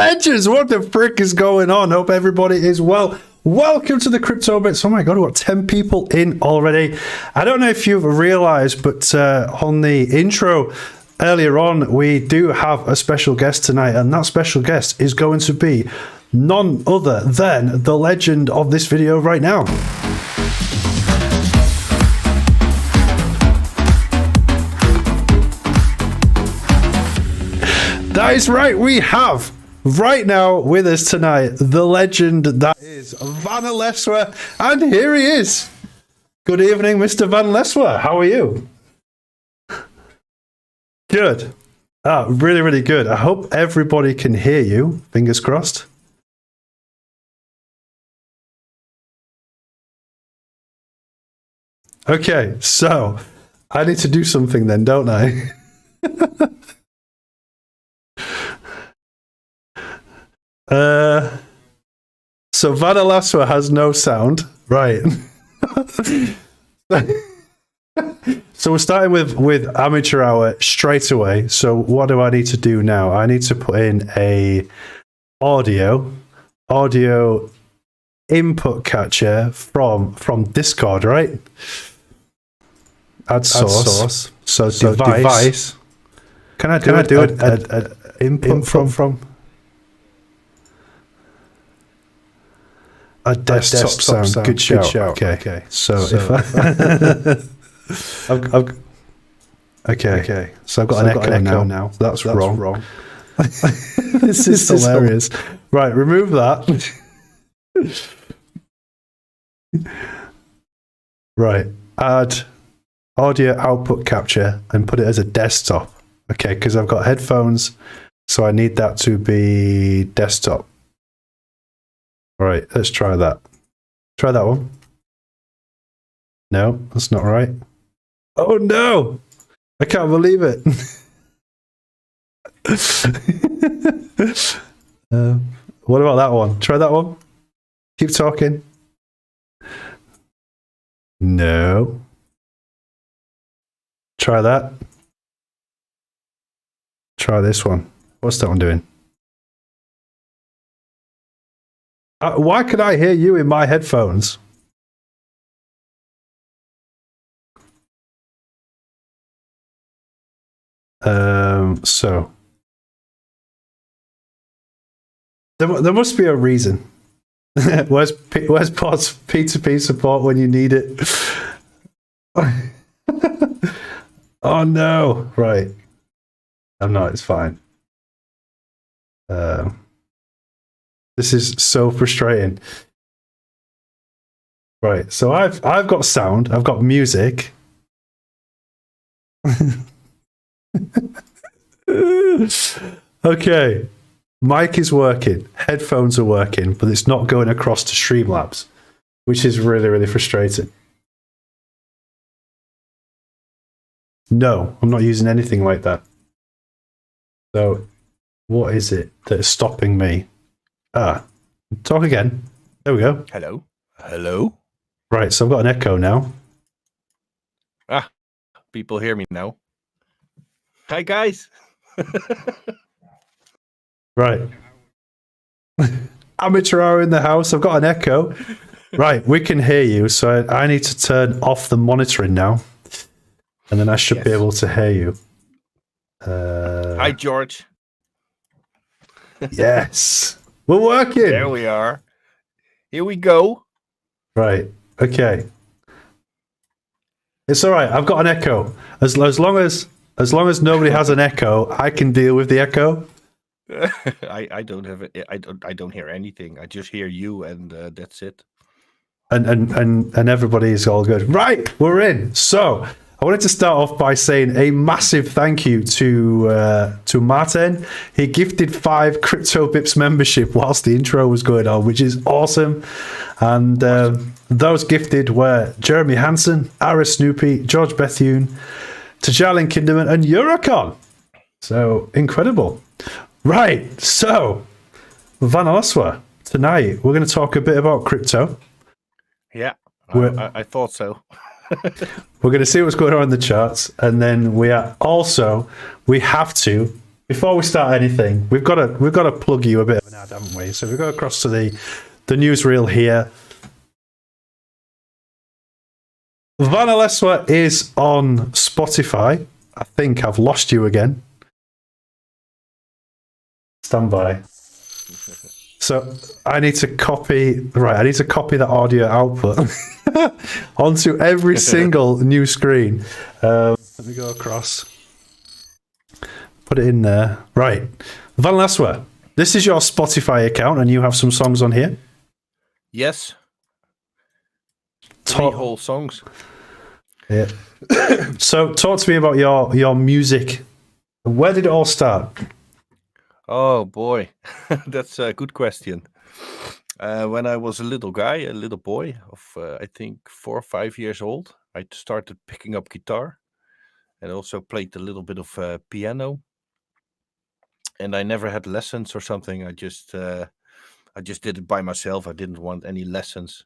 Legends, what the frick is going on? Hope everybody is well. Welcome to the Crypto Bits. Oh my god, we've got 10 people in already. I don't know if you've realized, but on the intro earlier on, we do have a special guest tonight, and that special guest is going to be none other than the legend of this video right now. That is right, we have right now with us tonight the legend that is Vanalleswa, and here he is. Good evening, Mr. Vanalleswa. How are you? Good. Really, really good. I hope everybody can hear you. Fingers crossed. Okay, so I need to do something then, don't I? So Vanalleswa has no sound, right? So we're starting with amateur hour straight away. So what do I need to do now? I need to put in a audio input catcher from Discord, right? Add source. So device. Can I do an input from a desktop sound? Good shout. Okay. So if okay. So I've got an echo now. That's wrong. This is hilarious. Right, remove that. Right, add audio output capture and put it as a desktop. Okay, because I've got headphones, so I need that to be desktop. All right, let's try that. Try that one. No, that's not right. Oh no! I can't believe it. What about that one? Try that one. Keep talking. No. Try that. Try this one. What's that one doing? Why could I hear you in my headphones? So there must be a reason. Where's Pod's P2P support when you need it? Oh no! Right. I'm not. It's fine. This is so frustrating. Right. So I've got sound. I've got music. Okay. Mic is working. Headphones are working, but it's not going across to Streamlabs, which is really, really frustrating. No, I'm not using anything like that. So what is it that is stopping me? Talk again. There we go. Hello. Right, so I've got an echo now. People hear me now. Hi, guys. Right. Amateur hour in the house. I've got an echo. Right, we can hear you. So I need to turn off the monitoring now. And then I should be able to hear you. Hi, George. Yes. We're working. There we are. Here we go. Right. Okay. It's all right. I've got an echo. As long as nobody has an echo, I can deal with the echo. I don't have it. I don't hear anything. I just hear you, and that's it. And everybody's all good. Right. We're in. So I wanted to start off by saying a massive thank you to Martin. He gifted 5 Crypto Bips membership whilst the intro was going on, which is awesome. And those gifted were Jeremy Hansen, Ara Snoopy, George Bethune, Tajalin Kinderman, and Eurocon. So incredible. Right. So Vanalleswa, tonight we're going to talk a bit about crypto. Yeah, I thought so. We're going to see what's going on in the charts, and then we have to before we start anything, we've got to plug you a bit of an ad, haven't we? So we go across to the newsreel here. Vanalleswa is on Spotify. I think I've lost you again. Stand by. So I need to copy the audio output onto every single new screen. Let me go across. Put it in there. Right. Vanalleswa, this is your Spotify account and you have some songs on here? Yes. 3 whole songs. Yeah. So talk to me about your music. Where did it all start? Oh boy, that's a good question. When I was a little boy of I think 4 or 5 years old, I started picking up guitar and also played a little bit of piano. And I never had lessons or something. I just did it by myself. I didn't want any lessons.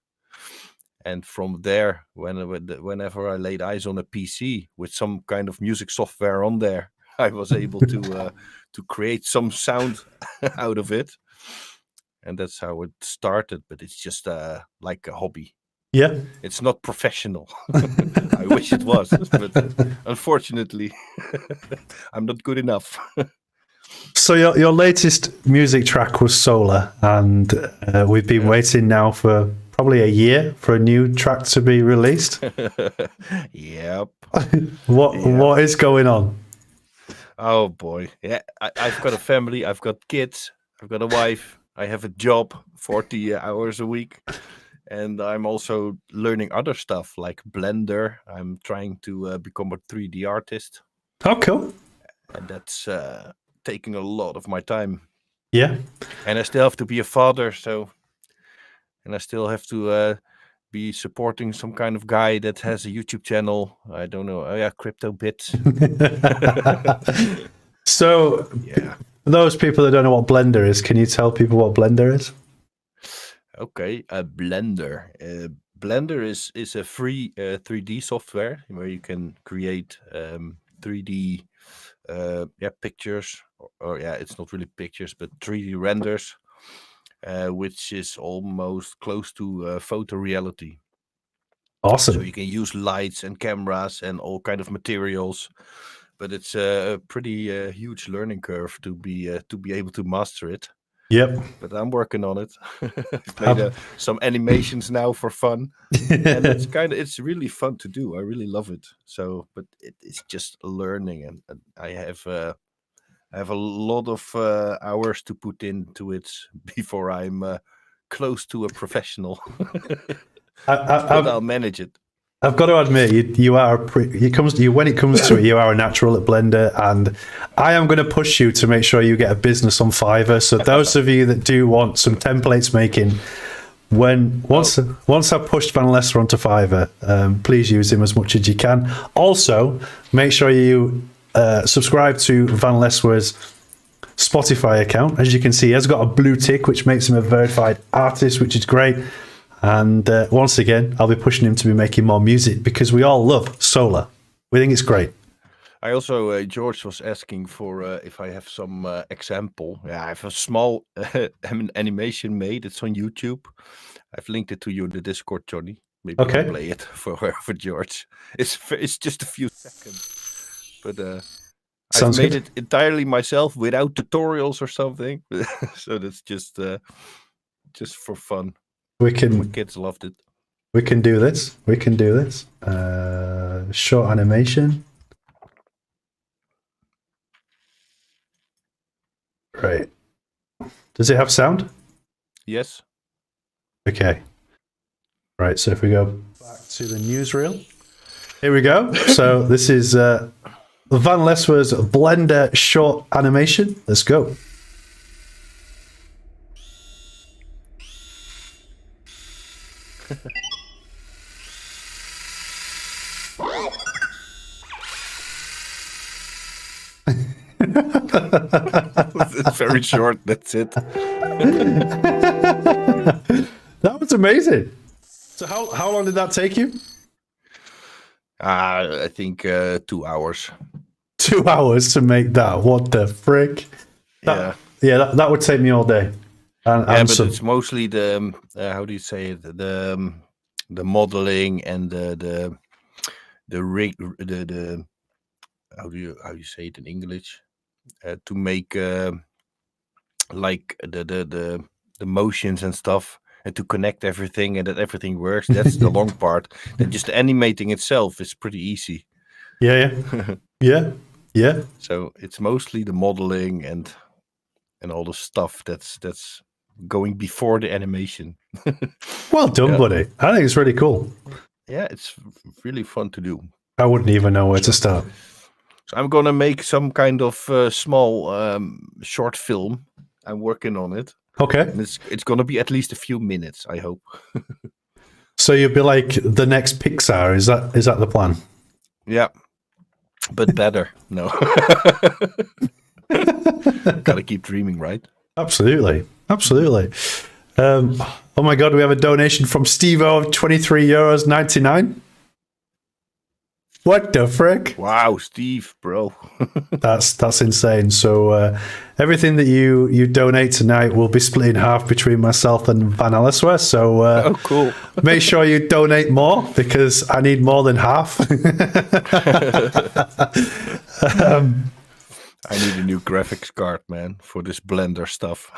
And from there, whenever I laid eyes on a PC with some kind of music software on there, I was able to create some sound out of it. And that's how it started. But it's just like a hobby. Yeah. It's not professional. I wish it was, but unfortunately, I'm not good enough. So your latest music track was Solar, and we've been waiting now for probably a year for a new track to be released. Yep. What is going on? Oh boy. Yeah, I've got a family, I've got kids, I've got a wife, I have a job, 40 hours a week. And I'm also learning other stuff like Blender. I'm trying to become a 3D artist. Oh, cool. And that's taking a lot of my time. Yeah. And I still have to be a father, and I still have to be supporting some kind of guy that has a YouTube channel. I don't know. Oh yeah, Crypto Bits. So, yeah. Those people that don't know what Blender is, can you tell people what Blender is? Okay, Blender. Blender is a free 3D software where you can create 3D pictures, or it's not really pictures, but 3D renders, which is almost close to photoreality. Awesome. So you can use lights and cameras and all kind of materials, but it's a pretty huge learning curve to be able to master it. Yep. But I'm working on it. I've made some animations now for fun, and it's really fun to do. I really love it. So, but it's just learning, and I have a lot of hours to put into it before I'm close to a professional. But I'll manage it. I've got to admit, you are when it comes to it, you are a natural at Blender, and I am going to push you to make sure you get a business on Fiverr. So those of you that do want some templates making, once I've pushed Vanalleswa onto Fiverr, please use him as much as you can. Also, make sure you subscribe to Vanalleswa's Spotify account. As you can see, he has got a blue tick, which makes him a verified artist, which is great. And once again, I'll be pushing him to be making more music because we all love Solar. We think it's great. I also, George was asking for if I have some example. Yeah, I have a small animation made. It's on YouTube. I've linked it to you in the Discord, Johnny. Maybe you can play it for George. It's just a few seconds, but I've made it entirely myself without tutorials or something. So that's just for fun. My kids loved it. We can do this. Short animation. Right. Does it have sound? Yes. Okay. Right. So if we go back to the newsreel, here we go. So this is Vanalleswa's Blender short animation. Let's go. It's very short. That's it. That was amazing. So how long did that take you? I think 2 hours. 2 hours to make that. What the frick? That would take me all day. And but some. it's mostly the how do you say it? The modeling and the rig the how do you say it in English? To make like the motions and stuff, and to connect everything and that everything works. That's the long part. Then just animating itself is pretty easy. Yeah. So it's mostly the modeling and all the stuff that's going before the animation. Well done, buddy. I think it's really cool. Yeah, it's really fun to do. I wouldn't even know where to start. So I'm gonna make some kind of small short film. I'm working on it. Okay. And it's gonna be at least a few minutes, I hope. So you'll be like the next Pixar. Is that the plan? Yeah, but better. No. Gotta keep dreaming, right? Absolutely. Oh my God, we have a donation from Steve-O of €23.99. What the frick? Wow, Steve, bro. That's insane. So everything that you donate tonight will be split in half between myself and Vanalleswa. So oh, cool. Make sure you donate more because I need more than half. I need a new graphics card, man, for this Blender stuff.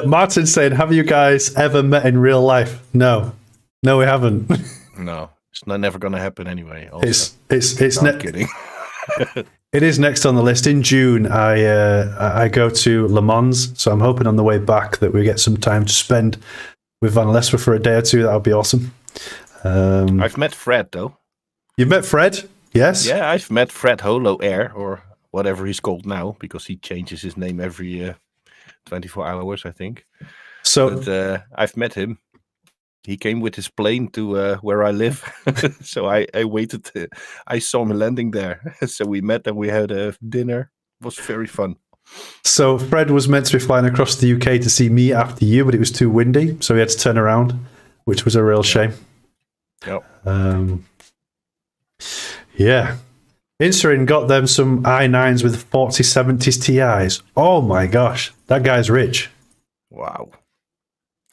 Martin saying, have you guys ever met in real life? No, we haven't. No, it's never going to happen anyway. Also. It's not kidding. It is next on the list. In June, I go to Le Mans, so I'm hoping on the way back that we get some time to spend with Vanalleswa for a day or two. That would be awesome. I've met Fred, though. You've met Fred? Yes? Yeah, I've met Fred Holo Air, or whatever he's called now, because he changes his name every 24 hours, I think. But I've met him. He came with his plane to where I live. So I waited. I saw him landing there. So we met and we had a dinner. It was very fun. So Fred was meant to be flying across the UK to see me after you, but it was too windy. So he had to turn around, which was a real shame. Yep. Yeah. Insurin got them some i9s with 4070s Ti's. Oh my gosh. That guy's rich. Wow.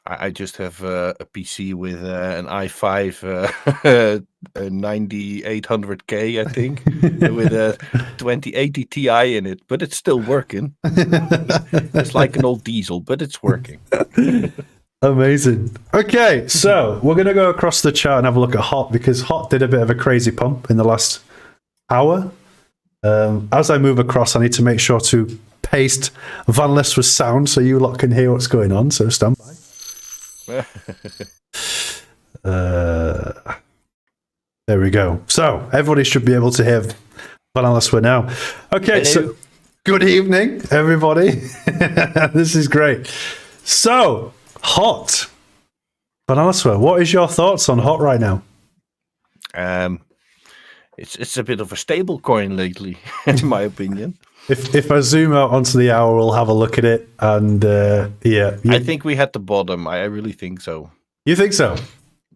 I just have a PC with an i5 9800K, I think, with a 2080 Ti in it, but it's still working. It's like an old diesel, but it's working. Amazing. Okay, so we're going to go across the chart and have a look at Hot, because Hot did a bit of a crazy pump in the last hour. As I move across, I need to make sure to paste Vanalleswa's sound so you lot can hear what's going on, so stand by. There we go. So everybody should be able to hear Vanalleswa now. Okay, Hello. So good evening, everybody. This is great. So Hot, Vanalleswa, what is your thoughts on Hot right now? It's a bit of a stable coin lately, in my opinion. If I zoom out onto the hour, we'll have a look at it, and I think we had the bottom. I really think so. You think so?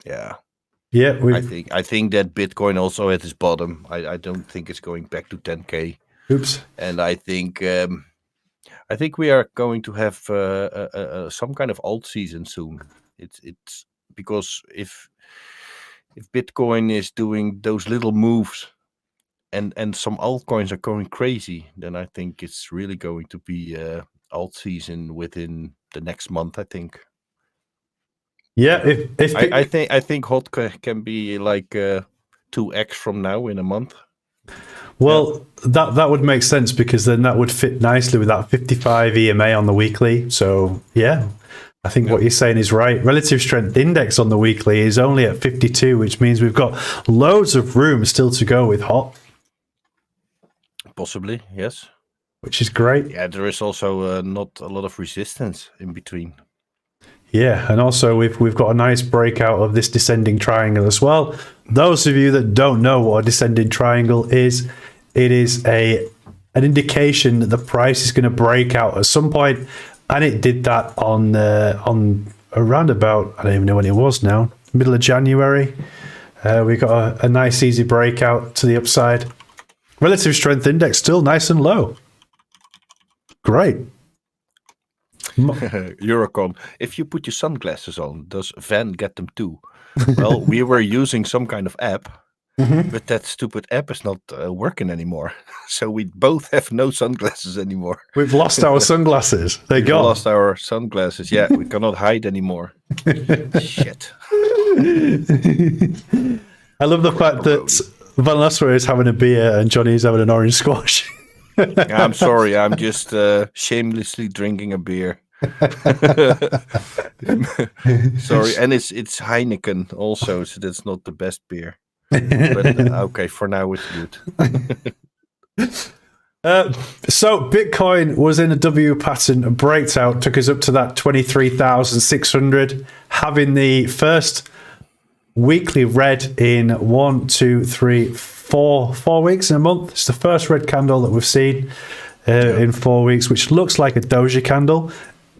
Yeah. Yeah. I think that Bitcoin also at its bottom. I don't think it's going back to 10K. Oops. And I think we are going to have some kind of alt season soon. It's because if Bitcoin is doing those little moves and some altcoins are going crazy, then I think it's really going to be alt season within the next month, I think. Yeah, I think Hot can be like 2x from now in a month. Well, yeah. that would make sense, because then that would fit nicely with that 55 EMA on the weekly. So yeah, I think what you're saying is right. Relative strength index on the weekly is only at 52, which means we've got loads of room still to go with Hot. Possibly, yes. Which is great. Yeah, there is also not a lot of resistance in between. Yeah, and also we've got a nice breakout of this descending triangle as well. Those of you that don't know what a descending triangle is, it is an indication that the price is going to break out at some point, and it did that on around about, I don't even know when it was now, middle of January. We got a nice easy breakout to the upside. Relative strength index still nice and low. Great. Eurocon, if you put your sunglasses on, does Van get them too? Well, we were using some kind of app, but that stupid app is not working anymore. So we both have no sunglasses anymore. We've lost our sunglasses. They're We gone. lost our sunglasses. Yeah, we cannot hide anymore. Shit. I love the fact that Vanalleswa is having a beer and Johnny is having an orange squash. I'm sorry. I'm just shamelessly drinking a beer. Sorry, and it's Heineken also, so that's not the best beer. But okay, for now it's good. So Bitcoin was in a W pattern, a breakout, took us up to that 23,600, having the first weekly red in 4 weeks in a month. It's the first red candle that we've seen in 4 weeks, which looks like a doji candle.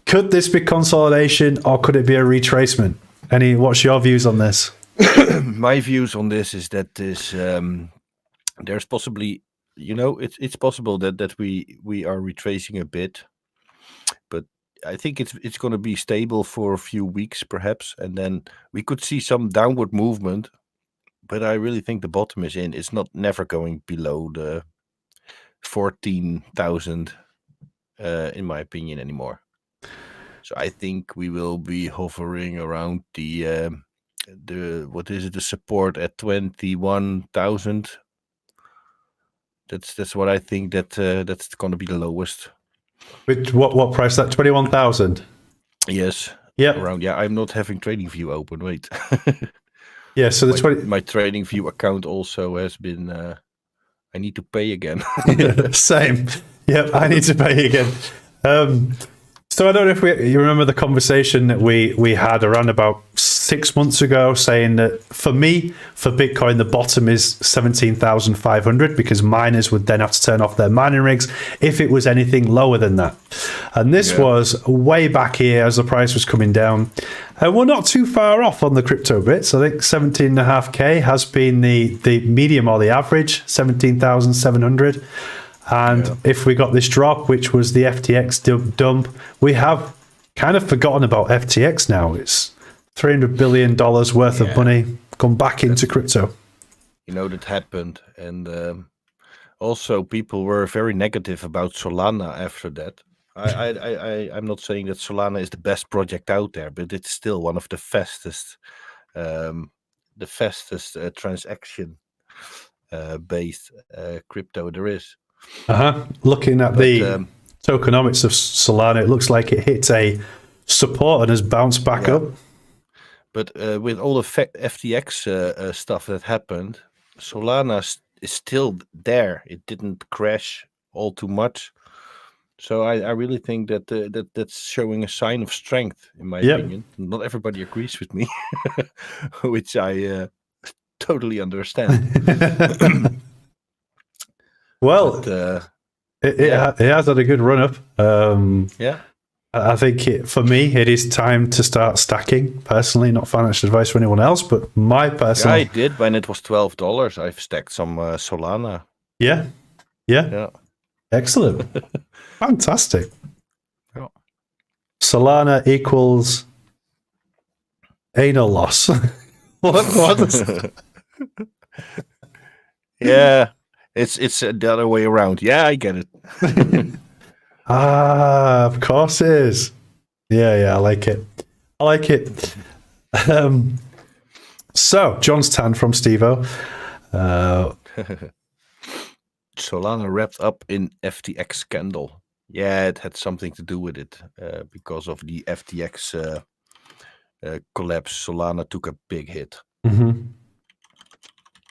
Could this be consolidation or could it be a retracement? What's your views on this? My views on this is that there's possibly, it's possible that we are retracing a bit, but I think it's going to be stable for a few weeks perhaps, and then we could see some downward movement. But I really think the bottom is in. It's never going below the 14,000, in my opinion, anymore. So I think we will be hovering around the support at 21,000. That's what I think that's going to be the lowest. Which what price? That 21,000. Yes. Yeah. Around. Yeah, I'm not having TradingView open. Wait. Yeah. So my TradingView account also has been. I need to pay again. Same. Yep. I need to pay again. So I don't know if you remember the conversation that we had around about 6 months ago, saying that for Bitcoin, the bottom is 17,500 because miners would then have to turn off their mining rigs if it was anything lower than that. And this was way back here as the price was coming down. And we're not too far off on the crypto bits. I think 17.5K has been the medium or the average, 17,700. And if we got this drop, which was the FTX dump, we have kind of forgotten about FTX now. It's $300 billion worth of money gone back into crypto. That happened. And also people were very negative about Solana after that. I'm not saying that Solana is the best project out there, but it's still one of the fastest transaction based crypto there is. Looking at the tokenomics of Solana, it looks like it hit a support and has bounced back up. But with all the FTX stuff that happened, Solana is still there. It didn't crash all too much. So I really think that that's showing a sign of strength, in my opinion. Not everybody agrees with me, which I totally understand. Well, it has had a good run up. I think for me, it is time to start stacking. Personally, not financial advice for anyone else, but my personal. I did when it was $12. I've stacked some Solana. Yeah. Excellent. Fantastic. Yeah. Solana equals anal loss. What? Yeah. It's the other way around. Yeah, I get it. Of course it is. Yeah, I like it. So, John's tan from Stevo. Solana wrapped up in FTX scandal. Yeah, it had something to do with it. Because of the FTX collapse, Solana took a big hit. Mm-hmm.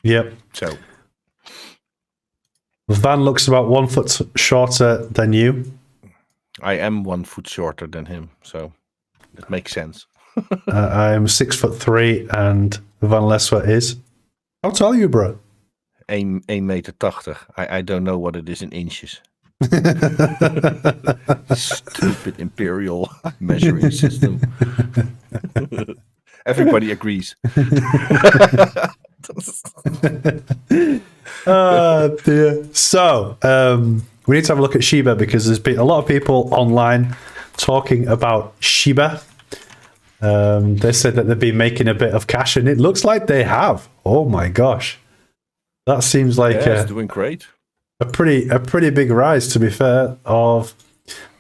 Yep. So Van looks about 1 foot shorter than you. I am 1 foot shorter than him, so it makes sense. I am 6'3", and Vanalleswa is. How tall are you, bro? 1,80 meter. I don't know what it is in inches. Stupid imperial measuring system. Everybody agrees. Oh dear. So we need to have a look at Shiba because there's been a lot of people online talking about Shiba. They said that they've been making a bit of cash, and it looks like they have. Oh my gosh, that seems like it's doing great. A pretty big rise. To be fair,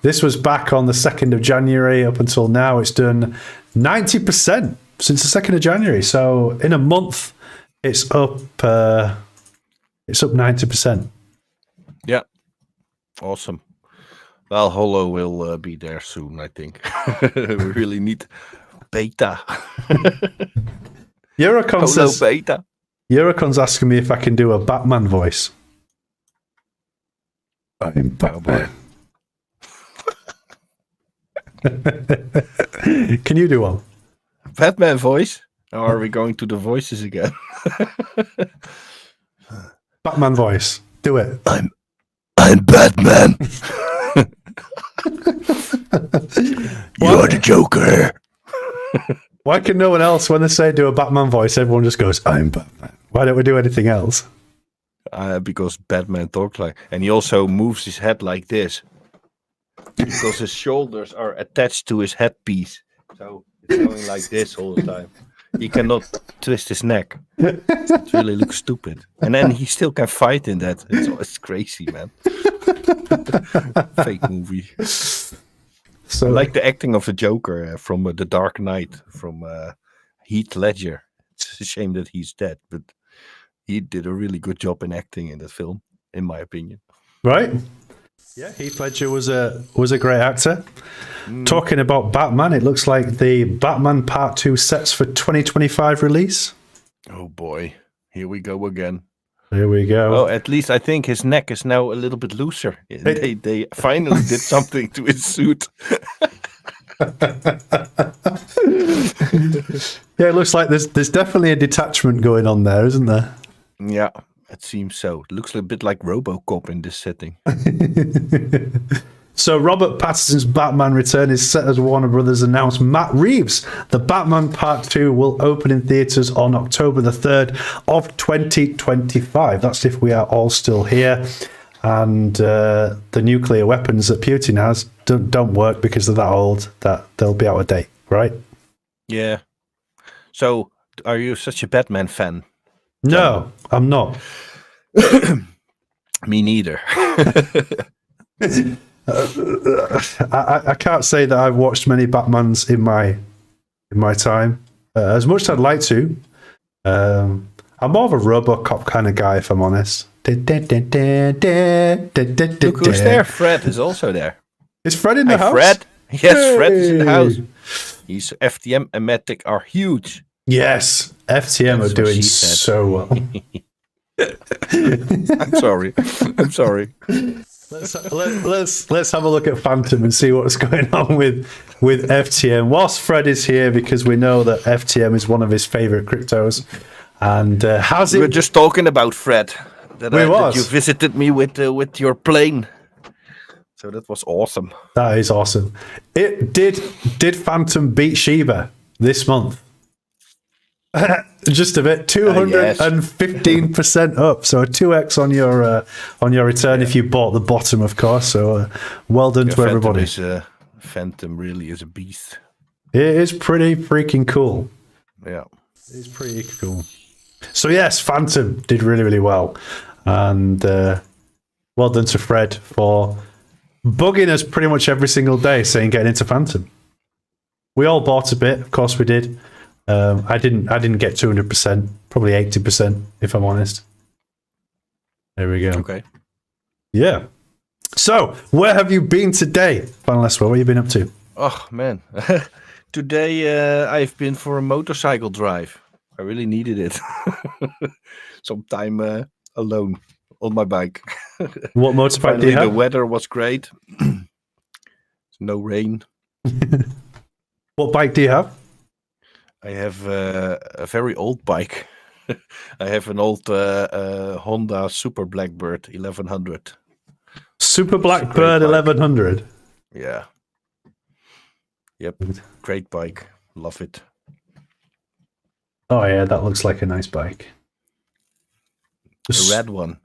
this was back on the 2nd of January up until now. It's done 90% since the 2nd of January. So in a month, it's up 90%. Yeah, awesome. Well, Holo will be there soon, I think. We really need beta. Eurocon Holo says, beta. Eurocon's asking me if I can do a Batman voice. I'm Batman. Can you do one? Batman voice? Or are we going to the voices again? Batman voice. Do it. I'm Batman. You're the Joker. Why can no one else, when they say do a Batman voice, everyone just goes, I'm Batman? Why don't we do anything else? Because Batman talks like, and he also moves his head like this because his shoulders are attached to his headpiece, so it's going like this all the time. He cannot twist his neck. It really looks stupid, and then he still can fight in that. It's crazy, man. Fake movie. So, I like the acting of the Joker from The Dark Knight from Heath Ledger. It's a shame that he's dead, but he did a really good job in acting in that film, in my opinion. right? Yeah, Heath Ledger was a great actor. Talking about Batman, it looks like the Batman Part 2 sets for 2025 release. Oh boy, here we go again. There we go. Oh, at least I think his neck is now a little bit looser. They finally did something to his suit. Yeah, it looks like there's definitely a detachment going on there, isn't there? Yeah, it seems so. It looks a bit like RoboCop in this setting. So Robert Pattinson's Batman Return is set as Warner Brothers announced Matt Reeves. The Batman Part 2 will open in theaters on October the 3rd of 2025. That's if we are all still here. And the nuclear weapons that Putin has don't work because they're that old that they'll be out of date, right? Yeah. So, are you such a Batman fan? No, I'm not. Me neither. I can't say that I've watched many Batmans in my time. As much as I'd like to. I'm more of a RoboCop kind of guy, if I'm honest. Look who's there. Fred is also there. Is Fred in the house? Fred. Yes, Fred is in the house. He's FTM and Matic are huge. Yes, FTM That's are doing what she said. so well. I'm sorry. Let's have a look at Phantom and see what's going on with FTM. Whilst Fred is here, because we know that FTM is one of his favorite cryptos, and has it? We were just talking about Fred. That you visited me with your plane. So that was awesome. That is awesome. It did Phantom beat Shiba this month? Just a bit, 215% up. So a 2x on your return if you bought the bottom, of course. So well done to everybody. Phantom really is a beast. It is pretty freaking cool. Yeah, it's pretty cool. So yes, Phantom did really, really well, and well done to Fred for bugging us pretty much every single day, saying getting into Phantom. We all bought a bit, of course we did. I didn't get 200%, probably 80%, if I'm honest. There we go. Okay. Yeah. So, where have you been today, Vanalleswa? What have you been up to? Oh, man. Today I've been for a motorcycle drive. I really needed it. Some time alone on my bike. What motorbike do you have? The weather was great. No rain. What bike do you have? I have a very old bike. I have an old Honda Super Blackbird 1100. Super Blackbird 1100? Yeah. Yep. Great bike. Love it. Oh, yeah, that looks like a nice bike. A red one.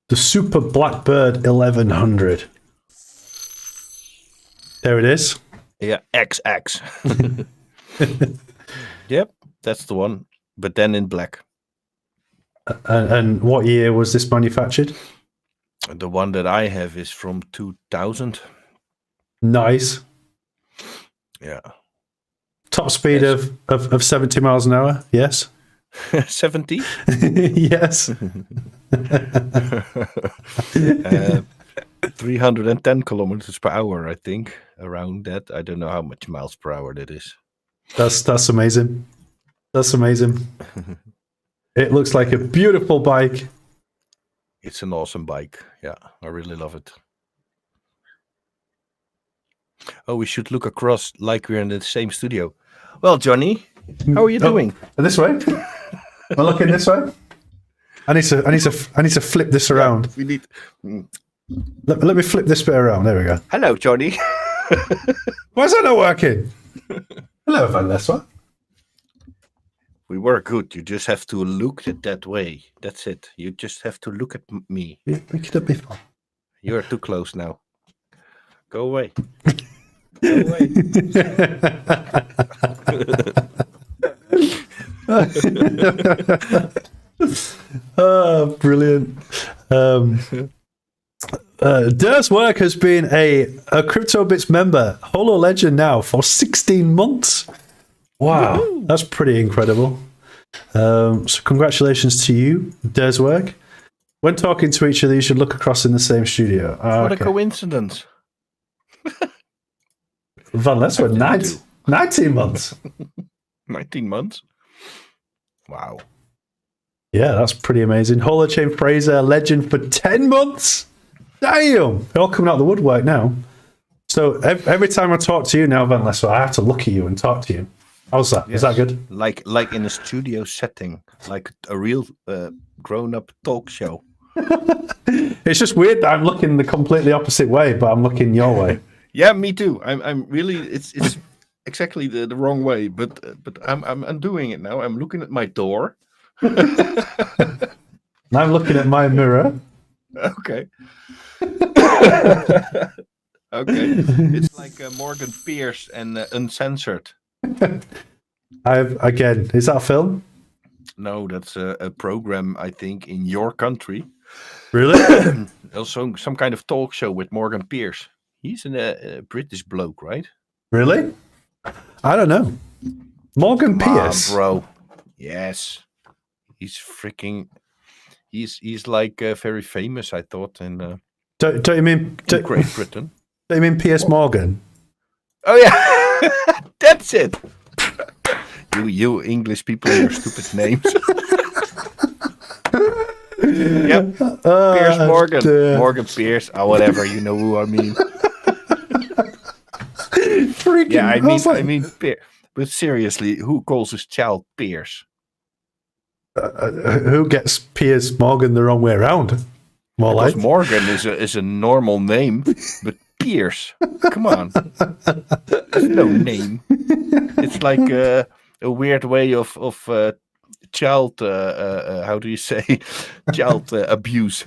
The Super Blackbird 1100. There it is. Yeah, XX. Yep, that's the one. But then in black. And what year was this manufactured? The one that I have is from 2000. Nice. Yeah. Top speed of 70 miles an hour. Yes. 70? Yes. 310 kilometers per hour, I think. Around that. I don't know how much miles per hour that is. That's amazing. That's amazing. It looks like a beautiful bike. It's an awesome bike. Yeah, I really love it. Oh, we should look across like we're in the same studio. Well, Johnny, how are you doing? This way? Am I looking this way? I need to flip this around. We need. Let me flip this bit around. There we go. Hello, Johnny. Why is that not working? Hello, Vanalleswa. We were good. You just have to look at that way. That's it. You just have to look at me. Yeah, make it a bit fun. You're too close now. Go away. Go away. Oh, brilliant. Dir's work has been a CryptoBits member, Holo Legend now, for 16 months. Wow, that's pretty incredible. So congratulations to you, Dir's work. When talking to each other, you should look across in the same studio. What a coincidence. Vanalleswa, 19 months. 19 months? Wow. Yeah, that's pretty amazing. Holochain Fraser, legend for 10 months. Damn! They're all coming out of the woodwork now. So every time I talk to you now, Vanalleswa, I have to look at you and talk to you. How's that? Yes. Is that good? Like in a studio setting, like a real grown-up talk show. It's just weird that I'm looking the completely opposite way, but I'm looking your way. Yeah, me too. I'm really. It's exactly the wrong way, but I'm doing it now. I'm looking at my door. And I'm looking at my mirror. Okay. Okay. It's like Morgan Pierce and Uncensored. Again, is that a film? No, that's a program, I think, in your country. Really? Also, some kind of talk show with Morgan Pierce. He's a British bloke, right? Really? I don't know. Morgan Pierce, bro. Yes, he's freaking. He's like very famous. I thought in. Don't you mean Great Britain? Don't you mean Piers Morgan? Oh yeah, that's it. You English people and your stupid names. Yep. Piers Morgan. Morgan Pierce. Oh, whatever. You know who I mean. Freaking. Yeah, I mean, but seriously, who calls his child Piers? Who gets Piers Morgan the wrong way around? More Because like Morgan is a normal name, but Piers, come on, there's no name. It's like a weird way of child. How do you say child abuse?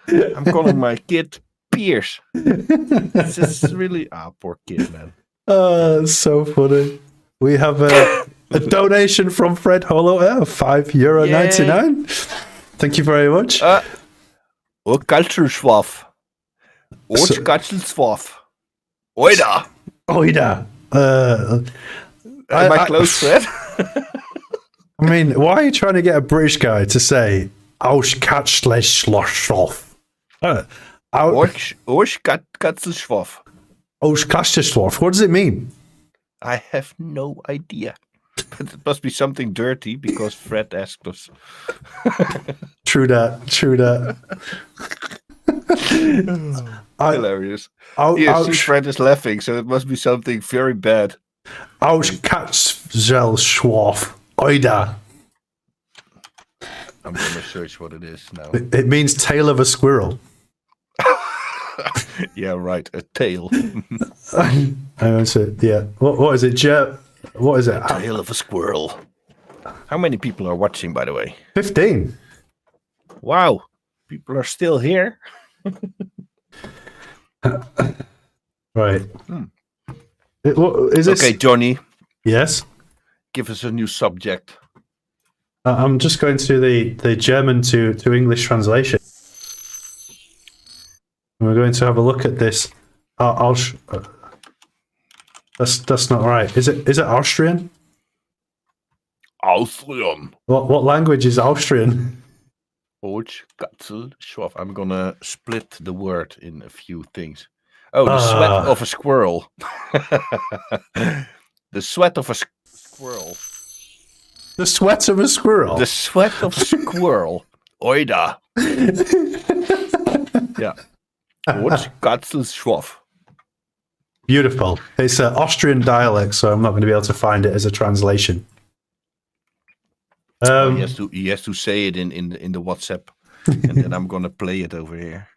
I'm calling my kid Piers. It's just really poor kid, man. So funny. We have a donation from Fred Holo, €5.99. Thank you very much. Kaltschwaf. Kaltschwaf. Oida. Oida. Am I close, Fred? I mean, why are you trying to get a British guy to say Auschkatschleshloff? Auschkatschwaf. Auschkatschleshloff. What does it mean? I have no idea. But it must be something dirty because Fred asked us. True that. Hilarious. See, Fred is laughing, so it must be something very bad. Auschkatschleshloff. Oida. I'm going to search what it is now. It means tail of a squirrel. Yeah, right. A tail. Yeah. What is it? What is it? Tail of a squirrel. How many people are watching, by the way? 15. Wow, people are still here. Right. What, is this? Okay, Johnny, Yes. give us a new subject. I'm just going to the German to English translation. And we're going to have a look at this. That's not right. Is it Austrian? Austrian. What language is Austrian? Schwaf. I'm gonna split the word in a few things. Oh, the sweat of a squirrel. The sweat of a squirrel. The sweat of a squirrel. The sweat of a squirrel. Oida. Yeah. Schwaf. Beautiful. It's an Austrian dialect, so I'm not going to be able to find it as a translation. He has to say it in the WhatsApp, and then I'm gonna play it over here.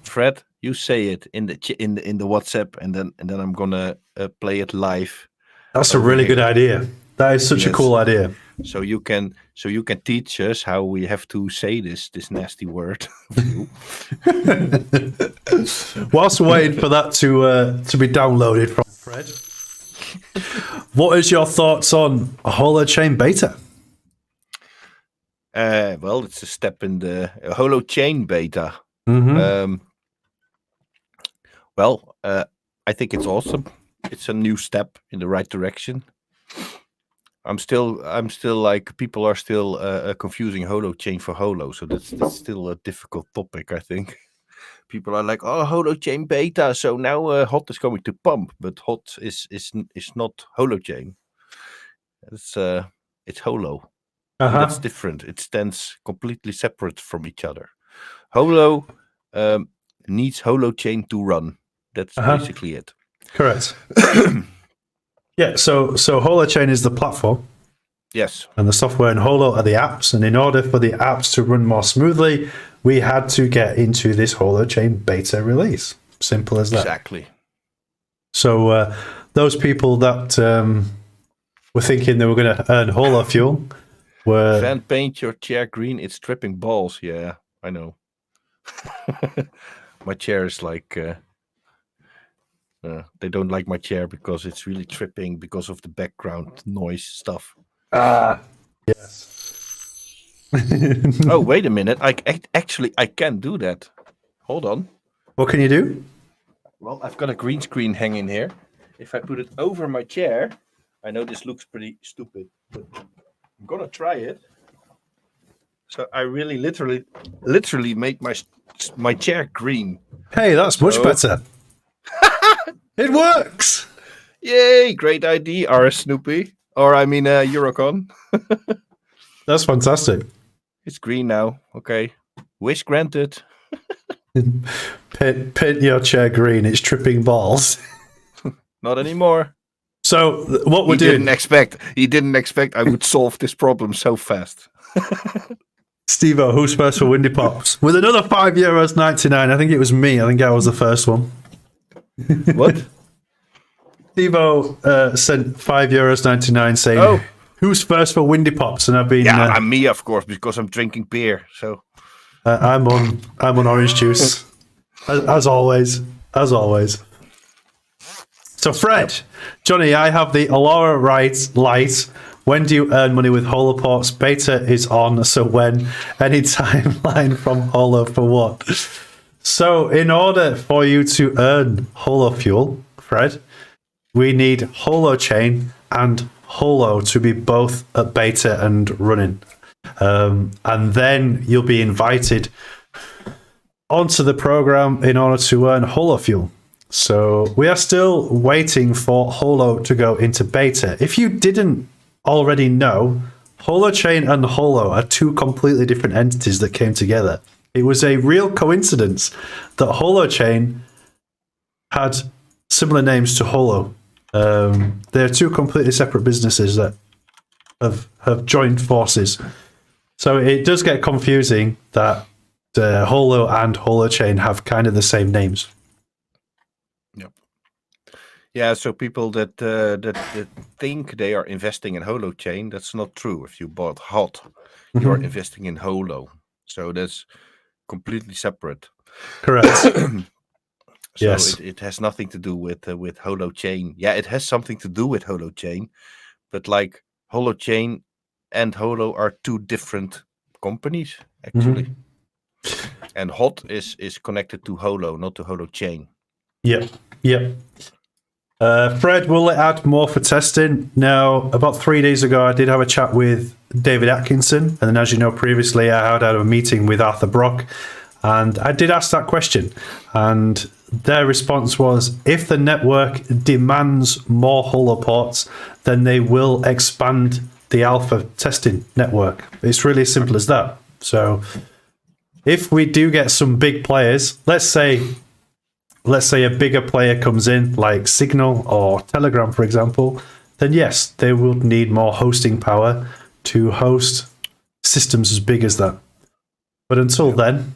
Fred, you say it in the WhatsApp, and then I'm gonna play it live. That's a really good idea. That is such a cool idea. So you can teach us how we have to say this nasty word. Whilst waiting for that to be downloaded from Fred, what is your thoughts on Holochain beta? Well, it's a step in the Holochain beta. Mm-hmm. I think it's awesome. It's a new step in the right direction. I'm still like, people are still confusing Holochain for Holo, so that's still a difficult topic, I think. People are like, oh, Holochain beta, so now Hot is going to pump, but Hot is not Holochain. It's Holo. That's different. It stands completely separate from each other. Holo needs Holochain to run. That's basically it. Correct. Yeah, so Holochain is the platform. Yes. And the software and Holo are the apps. And in order for the apps to run more smoothly, we had to get into this Holochain beta release. Simple as that. Exactly. So those people that were thinking they were going to earn Holo fuel were... Van, paint your chair green. It's tripping balls. Yeah, I know. My chair is like... they don't like my chair because it's really tripping because of the background noise stuff. Yes. Oh, wait a minute. I can do that. Hold on. What can you do? Well, I've got a green screen hanging here. If I put it over my chair, I know this looks pretty stupid, but I'm gonna try it. So I really literally made my chair green. Hey, that's much better. It works. Yay! Great idea, Snoopy. Or I mean, Eurocon. That's fantastic. It's green now. Okay. Wish granted. Paint your chair green. It's tripping balls. Not anymore. So what we're doing... He didn't expect I would solve this problem so fast. Steve-O, who's first for Windy Pops? With another €5.99. I think it was me. I think I was the first one. What? Steve-O sent €5.99 saying, who's first for Windy Pops? And I've been... I'm me, of course, because I'm drinking beer. So I'm on orange juice. as always. So Fred, Johnny, I have the Aurora light. When do you earn money with Holoports? Beta is on, so when? Any timeline from Holo for what? So in order for you to earn Holo fuel, Fred, we need Holochain and Holo to be both at beta and running. And then you'll be invited onto the program in order to earn Holo fuel. So we are still waiting for Holo to go into beta. If you didn't already know, Holochain and Holo are two completely different entities that came together. It was a real coincidence that Holochain had similar names to Holo. They're two completely separate businesses that have joined forces. So it does get confusing that Holo and Holochain have kind of the same names. Yep. Yeah, so people that think they are investing in holochain, that's not true. If you bought hot, you are Mhm. investing in holo. So that's completely separate. Correct. So Yes. it has nothing to do with holochain. Yeah, it has something to do with holochain, but like holochain and holo are two different companies actually. Mhm. And hot is connected to holo, not to holochain. Yep. Yep. Fred, will it add more for testing? Now, about 3 days ago, I did have a chat with David Atkinson. And then, as you know, previously I had a meeting with Arthur Brock. And I did ask that question. And their response was if the network demands more holoports, then they will expand the alpha testing network. It's really as simple as that. So if we do get some big players, let's say a bigger player comes in, like Signal or Telegram, for example, then yes, they will need more hosting power to host systems as big as that. But until then,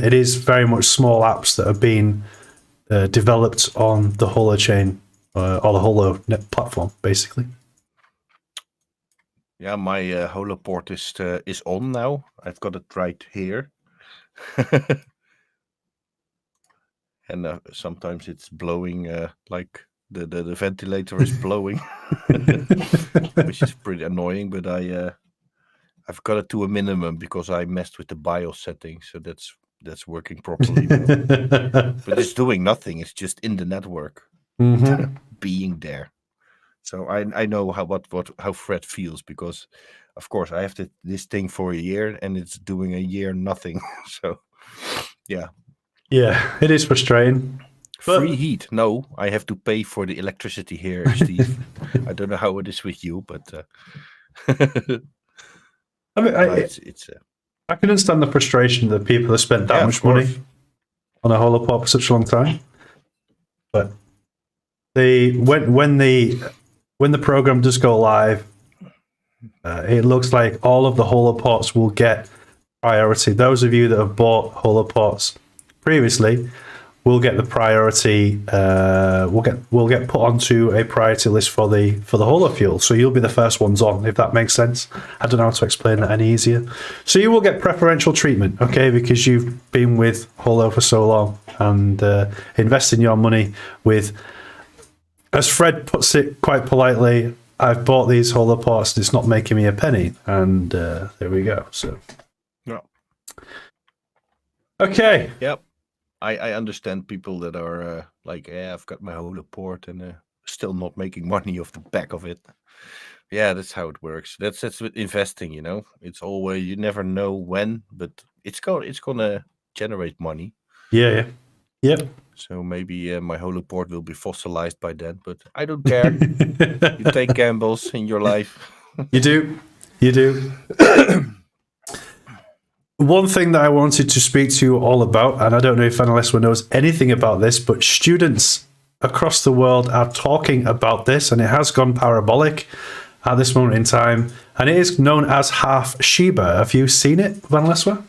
it is very much small apps that are being developed on the Holochain or the HoloNet platform, basically. Yeah, my holoport is on now. I've got it right here. And sometimes it's blowing like the ventilator is blowing, which is pretty annoying. But I've got it to a minimum because I messed with the BIOS settings, so that's working properly now. But it's doing nothing. It's just in the network, being there. So I know how Fred feels because, of course, I have this thing for a year and it's doing a year nothing. So, yeah. Yeah, it is frustrating. Free heat? No, I have to pay for the electricity here, Steve. I don't know how it is with you, but I mean, it's I can understand the frustration that people have spent that yeah, much money on a holopop for such a long time. But when the program does go live, it looks like all of the holopots will get priority. Those of you that have bought holopots previously will get the priority. Will get put onto a priority list for the holofuel. So you'll be the first ones on, if that makes sense. I don't know how to explain that any easier. So you will get preferential treatment, okay, because you've been with Holo for so long and investing your money with, as Fred puts it quite politely, I've bought these holopots and it's not making me a penny. And there we go. So yeah. Okay. Yep. I understand people that are like, yeah, I've got my holoport and still not making money off the back of it. Yeah, that's how it works. That's with investing, you know. It's always, you never know when, but it's gonna generate money. Yeah. Yep. So maybe my holoport will be fossilized by then, but I don't care. You take gambles in your life. You do. You do. One thing that I wanted to speak to you all about, and I don't know if Vanalleswa knows anything about this, but students across the world are talking about this, and it has gone parabolic at this moment in time, and it is known as Half Shiba. Have you seen it, Vanalleswa?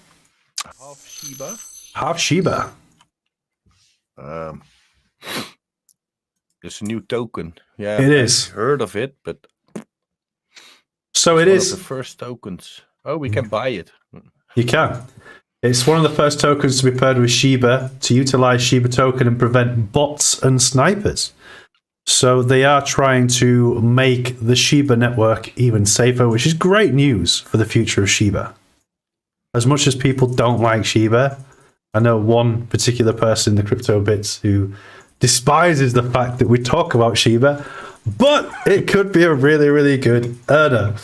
Half Shiba? Half Shiba. It's a new token. Yeah, It is. I've heard of it, but so it's it one is. of the first tokens. Oh, we can buy it. You can. It's one of the first tokens to be paired with Shiba to utilize Shiba token and prevent bots and snipers. So they are trying to make the Shiba network even safer, which is great news for the future of Shiba. As much as people don't like Shiba, I know one particular person in the crypto bits who despises the fact that we talk about Shiba, but it could be a really, really good earner.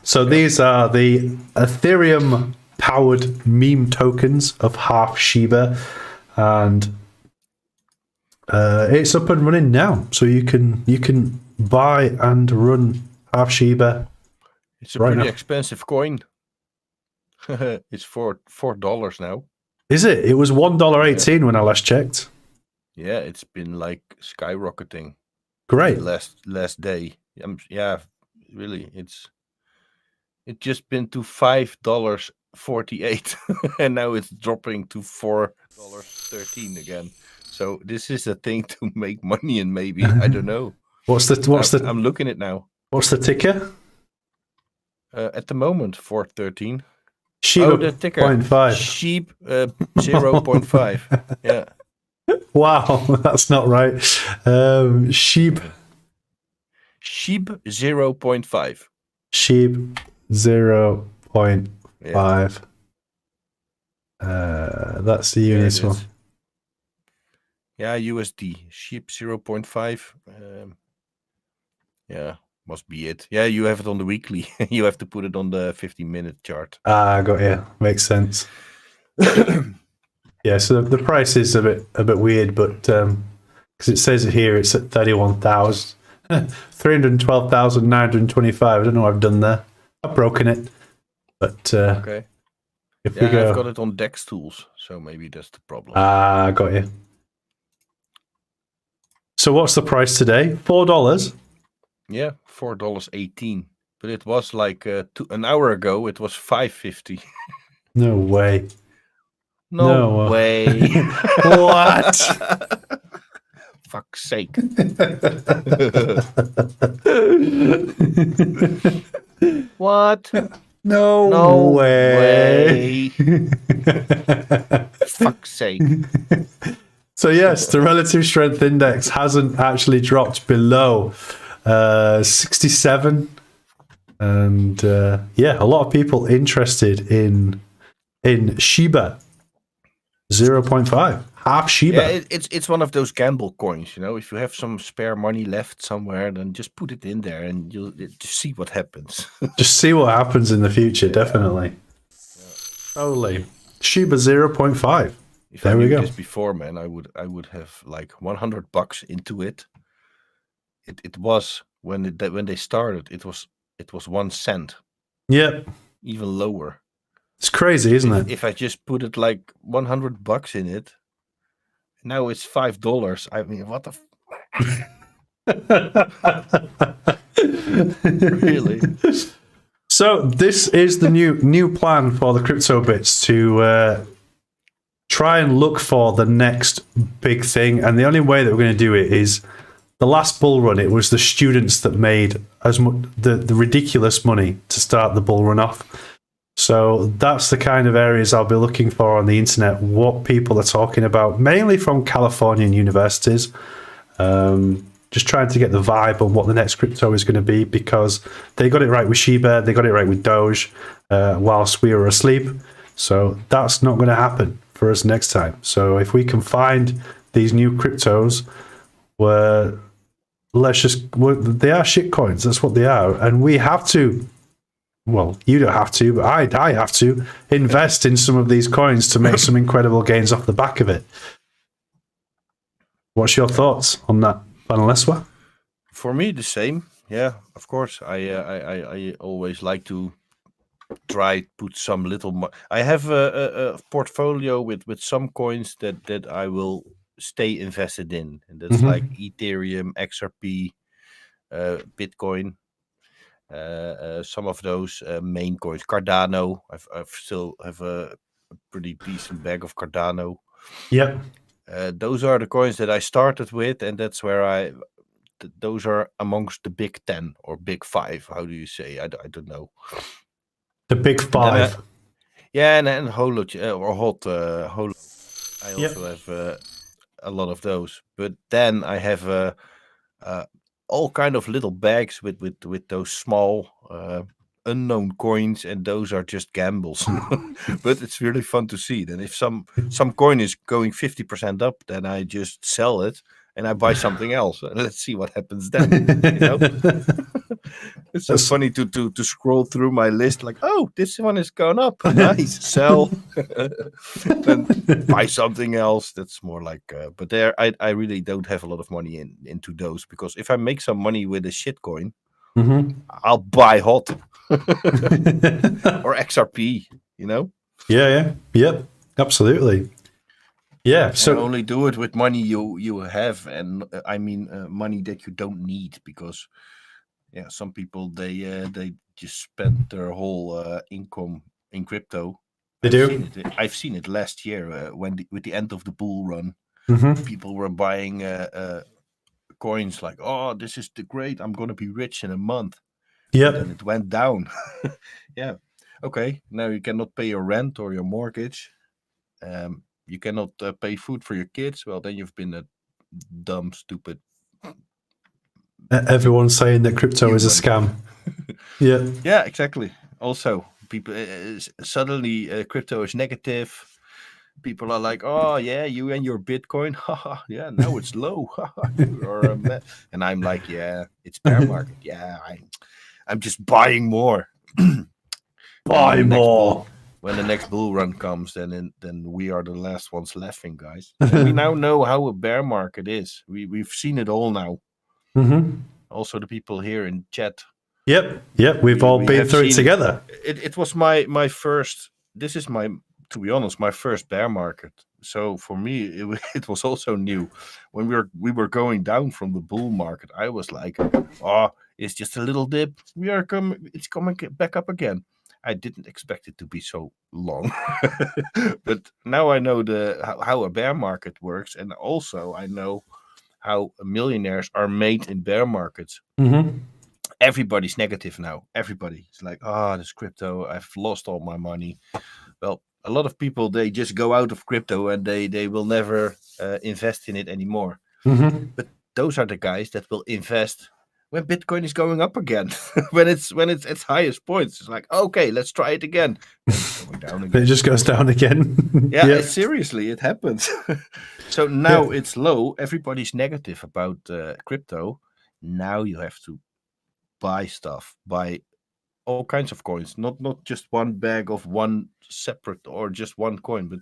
So these are the Ethereum powered meme tokens of Half Shiba, and it's up and running now. So you can buy and run Half Shiba. It's a pretty expensive coin. It's $4 now. Is it? It was $1.18 when I last checked. Yeah, it's been like skyrocketing. Great. Last day. Yeah, really. It's just been to $5.48, and now it's dropping to $4.13 again. So this is a thing to make money in. Maybe I don't know. What's the I'm looking at now. what's the ticker? At the moment, 413. Shiba the ticker. 0.5. Sheep 0.5. Yeah. Wow, that's not right. Sheep Sheep 0.5. Sheep 0.5. That's the unit one. Yeah, USD. Sheep 0.5. Yeah, must be it. Yeah, you have it on the weekly. You have to put it on the 50-minute chart. Ah, got you. Makes sense. Yeah, so the price is a bit weird, but because it says it here, it's at 31,000, 312,925. I don't know what I've done there. I've broken it, but okay. If we go, I've got it on Dex tools, so maybe that's the problem. Ah, got you. So what's the price today? $4. Yeah, $4.18. But it was like an hour ago. It was $5.50. No way. No way. What? Fuck's sake. What? No way. Fuck's sake. So yes, the relative strength index hasn't actually dropped below 67, and a lot of people interested in Shiba 0.5, half Shiba. Yeah, it's one of those gamble coins, you know. If you have some spare money left somewhere, then just put it in there and you'll just see what happens. Just see what happens in the future, definitely. Yeah. Totally. Shiba 0.5. If there I we knew go. this before, man, I would have like $100 into it. It was when they started, it was 1 cent. Yep. Even lower. It's crazy, isn't it? If I just put it like $100 in it, now it's $5. I mean, what the? Really? So this is the new plan for the crypto bits to try and look for the next big thing, and the only way that we're going to do it is the last bull run. It was the students that made as much the ridiculous money to start the bull run off. So that's the kind of areas I'll be looking for on the internet, what people are talking about, mainly from Californian universities. Just trying to get the vibe on what the next crypto is going to be, because they got it right with Shiba, they got it right with Doge, whilst we were asleep. So that's not going to happen for us next time. So if we can find these new cryptos where they are shit coins, that's what they are. And we have to, well, you don't have to, but I have to invest in some of these coins to make some incredible gains off the back of it. What's your thoughts on that, Vanalleswa? For me, the same. Yeah, of course. I always like to try put some little. I have a portfolio with some coins that I will stay invested in, and that's like Ethereum, XRP, Bitcoin. Some of those main coins, Cardano. I've still have a pretty decent bag of Cardano. Yep. Those are the coins that I started with, and that's where those are amongst the big 10 or big 5. How do you say? I don't know. The big 5. And Holo or Hot Holo. I also have a lot of those, but then I have all kind of little bags with those small unknown coins, and those are just gambles. But it's really fun to see. Then if some coin is going 50% up, then I just sell it and I buy something else. Let's see what happens then. You know? It's so funny to scroll through my list, like, oh, this one is going up. Nice, sell. Then buy something else. That's more like, but there, I really don't have a lot of money into those, because if I make some money with a shit coin, I'll buy Hot or XRP, you know? Yep, absolutely. Yeah, so and only do it with money you have, and I mean money that you don't need, because some people they just spend their whole income in crypto. They do. I've seen it last year with the end of the bull run. People were buying coins like, oh, this is the great, I'm going to be rich in a month. Yep. And then it went down. Yeah. Okay. Now you cannot pay your rent or your mortgage. You cannot pay food for your kids. Well, then you've been a dumb, stupid. Everyone's saying that crypto is a scam. Yeah. Yeah, exactly. Also, people suddenly crypto is negative. People are like, oh yeah, you and your Bitcoin. Yeah, now it's low. And I'm like, yeah, it's bear market. Yeah, I'm just buying more. Buy more. When the next bull run comes, then we are the last ones laughing, guys. And we now know how a bear market is. We've seen it all now. Also, the people here in chat. Yep. We've all been through it together. It was my first. This is to be honest, my first bear market. So for me, it was also new. When we were going down from the bull market, I was like, oh, it's just a little dip. It's coming back up again. I didn't expect it to be so long. But now I know how a bear market works, and also I know how millionaires are made in bear markets. Everybody's negative now. Everybody's like, oh, this crypto, I've lost all my money. Well, a lot of people, they just go out of crypto and they will never invest in it anymore. But those are the guys that will invest when Bitcoin is going up again, when it's at its highest points. It's like, okay, let's try it again. It's going down again. It just goes down again. Yeah, seriously, it happens. So now it's low. Everybody's negative about crypto. Now you have to buy stuff, buy all kinds of coins, not just one bag of one separate or just one coin, but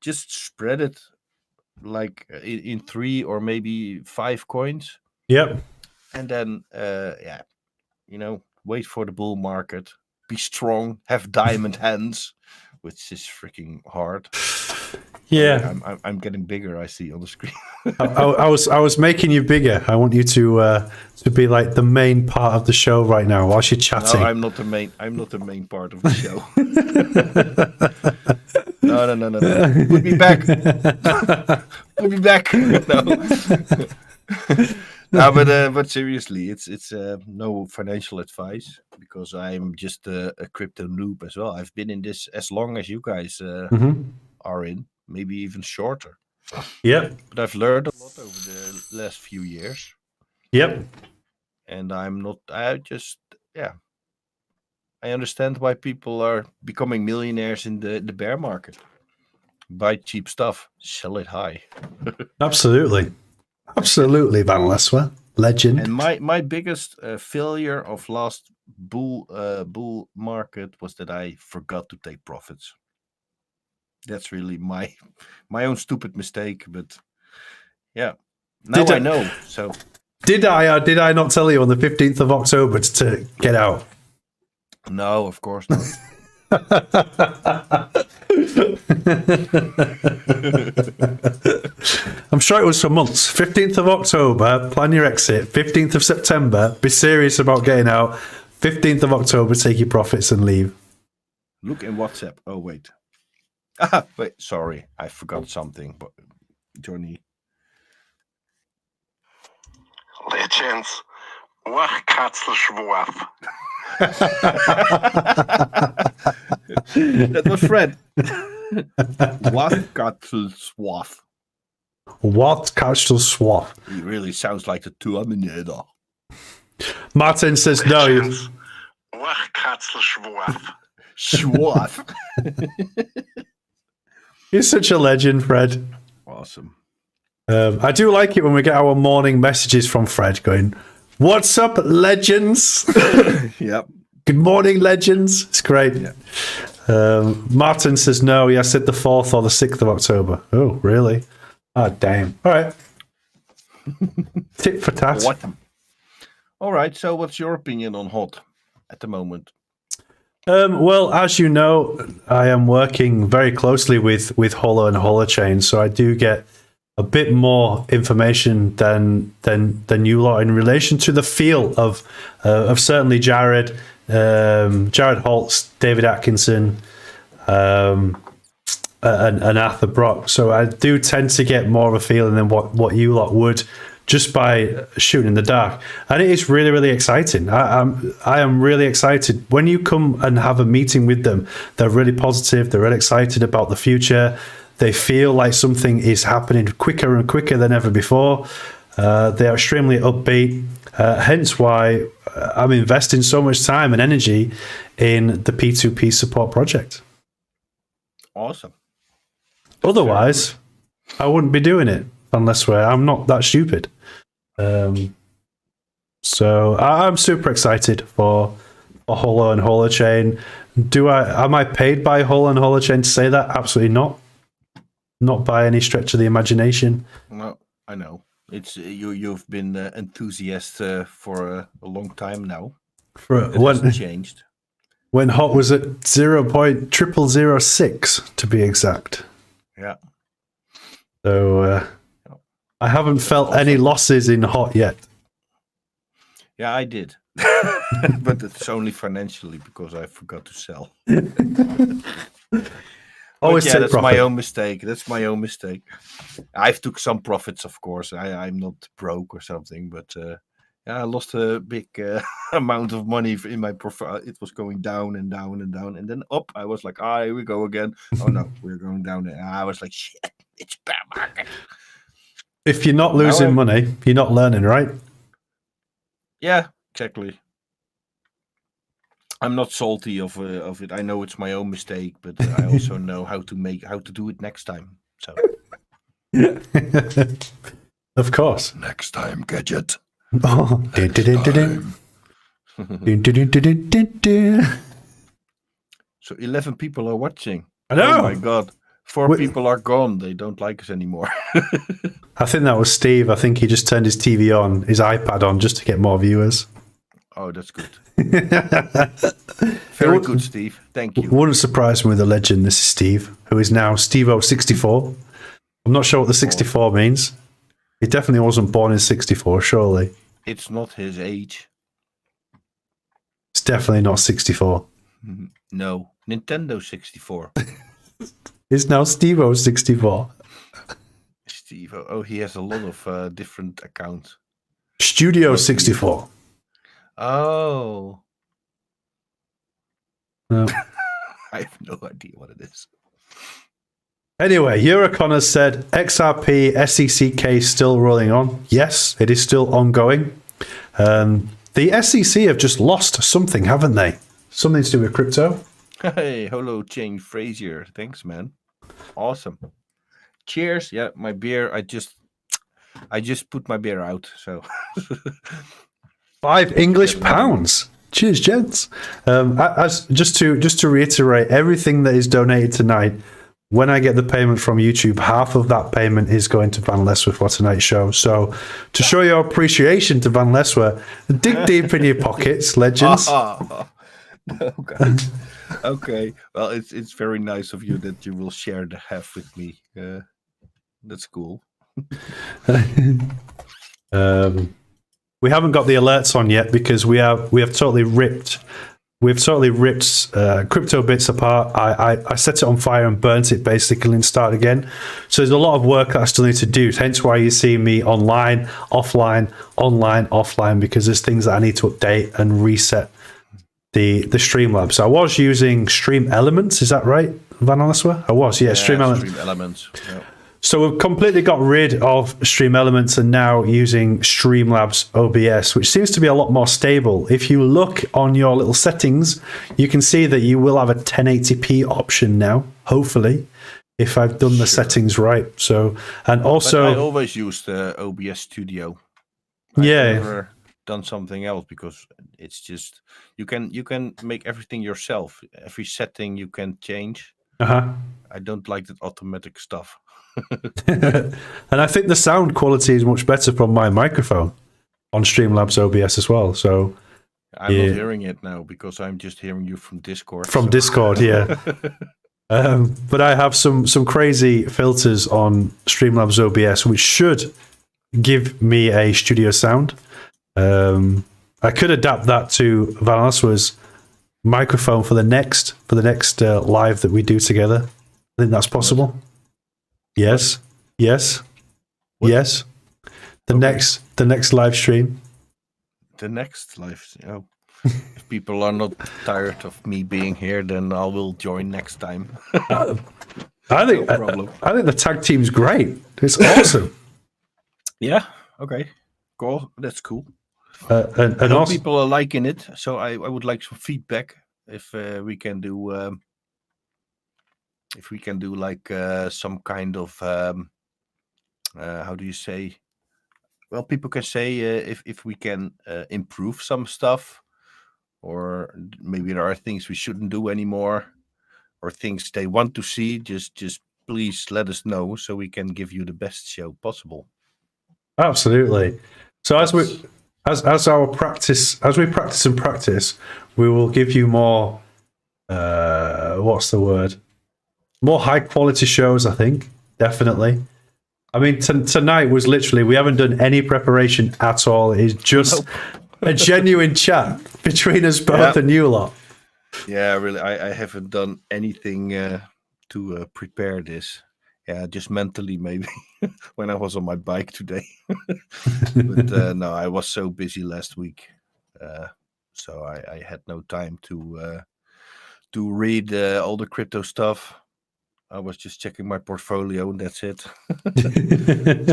just spread it like in 3 or maybe 5 coins. Yep. And then wait for the bull market, be strong, have diamond hands, which is freaking hard. Yeah, I'm getting bigger, I see on the screen. I was making you bigger. I want you to be like the main part of the show right now while you're chatting. No, I'm not the main part of the show. No. Put me back. Put me back. No. But seriously, it's no financial advice, because I'm just a crypto noob as well. I've been in this as long as you guys are in, maybe even shorter. Yeah. But I've learned a lot over the last few years. Yep. And I understand why people are becoming millionaires in the bear market. Buy cheap stuff, sell it high. Absolutely, Vanalleswa, legend. And my biggest failure of last bull market was that I forgot to take profits. That's really my own stupid mistake. But yeah, now I know. So did I not tell you on the 15th of October to get out? No, of course not. I'm sure it was for months. 15th of October, plan your exit. 15th of September, be serious about getting out. 15th of October, take your profits and leave. Look in WhatsApp. Oh, wait. Wait, sorry. I forgot something. But Jonny. Legends. Wach Katzelschwaf. That was Fred. Wach Katzelschwaf. What Katzelschwaf? He really sounds like the Terminator. Martin says no. Wach Katzelschwaf. Schwaf. You're such a legend, Fred. Awesome. I do like it when we get our morning messages from Fred going, "What's up, legends?" Yep. Good morning, legends. It's great. Yeah. Martin says no. I said the 4th or the 6th of October. Oh, really? Oh, damn. All right. Tit for tat. What? All right. So, what's your opinion on HOT at the moment? Well, as you know, I am working very closely with Holo and Holochain, so I do get a bit more information than you lot in relation to the feel of certainly Jared Holtz, David Atkinson, an Arthur Brock. So I do tend to get more of a feeling than what you lot would just by shooting in the dark. And it is really, really exciting. I am really excited. When you come and have a meeting with them, they're really positive. They're really excited about the future. They feel like something is happening quicker and quicker than ever before. They are extremely upbeat. Hence why I'm investing so much time and energy in the P2P support project. Awesome. Otherwise, I wouldn't be doing it unless I'm not that stupid. So I'm super excited for Holo and Holochain. Am I paid by Holo and Holochain to say that? Absolutely not. Not by any stretch of the imagination. No, I know. It's you've been enthusiast for a long time now. It hasn't changed. When Hot was at 0.0006 to be exact. Yeah. So I haven't felt any losses in Hot yet. Yeah, I did. But it's only financially because I forgot to sell. Always take that's profit. my own mistake. That's my own mistake. I've took some profits, of course. I'm not broke or something, but I lost a big amount of money in my profile. It was going down and down and down, and then up. I was like, here we go again. Oh no, we're going down. And I was like, shit, it's bear market. If you're not losing money, you're not learning, right? Yeah, exactly. I'm not salty of it. I know it's my own mistake, but I also know how to do it next time. So, of course. Next time, gadget. Oh. So 11 people are watching. I know. Oh my god. 4 people are gone. They don't like us anymore. I think that was Steve. I think he just turned his TV on, his iPad on, just to get more viewers. Oh, that's good. Very good, Steve. Thank you. Wouldn't surprise me with a legend. This is Steve, who is now Steve-O64. I'm not sure what the 64 means. He definitely wasn't born in 64, surely. It's not his age. It's definitely not 64. No, Nintendo 64. It's now Steve-O64. Steve, oh, he has a lot of different accounts. Studio 64. Oh. No. I have no idea what it is. Anyway, Eurocon has said XRP SEC case still rolling on. Yes, it is still ongoing. The SEC have just lost something, haven't they? Something to do with crypto. Hey, Holochain Frazier. Thanks, man. Awesome. Cheers. Yeah, my beer. I just put my beer out. So £5. Cheers, gents. Just to reiterate, everything that is donated tonight, when I get the payment from YouTube, half of that payment is going to Vanalleswa for tonight's show. So to show your appreciation to Vanalleswa, dig deep in your pockets, legends. Okay. Okay. Well, it's very nice of you that you will share the half with me. That's cool. We haven't got the alerts on yet because we have totally ripped crypto bits apart. I set it on fire and burnt it basically and start again. So there's a lot of work that I still need to do. Hence why you see me online, offline, because there's things that I need to update and reset the Streamlabs. I was using Stream Elements, is that right, Vanalleswa? I was, yeah, Stream Elements. Yeah. So we've completely got rid of Stream Elements and now using Streamlabs OBS, which seems to be a lot more stable. If you look on your little settings, you can see that you will have a 1080p option now, hopefully, if I've done the settings right. So, and also, but I always use the OBS Studio. I've never done something else because it's just you can make everything yourself. Every setting you can change. I don't like that automatic stuff. And I think the sound quality is much better from my microphone on Streamlabs OBS as well. So I'm not hearing it now because I'm just hearing you from Discord. Discord, yeah. But I have some crazy filters on Streamlabs OBS, which should give me a studio sound. I could adapt that to Vanalleswa's microphone for the next live that we do together. I think that's possible. Yes. Yes. What? Yes. The next live stream. The next live. Oh, if people are not tired of me being here, then I will join next time. I think No problem. I think the tag team's great. It's awesome. Yeah. Okay. Cool. That's cool. And I hope also, people are liking it. So I would like some feedback if we can do like some kind of how do you say? Well, people can say if we can improve some stuff, or maybe there are things we shouldn't do anymore, or things they want to see. Just please let us know so we can give you the best show possible. absolutely. So as we practice, we will give you more. What's the word? More high quality shows. I think definitely. I mean, tonight was literally, we haven't done any preparation at all. It's just a genuine chat between us both and you lot. Yeah, really, I haven't done anything to prepare this. Yeah, just mentally maybe when I was on my bike today. But no, I was so busy last week, so I had no time to read all the crypto stuff. I was just checking my portfolio and that's it.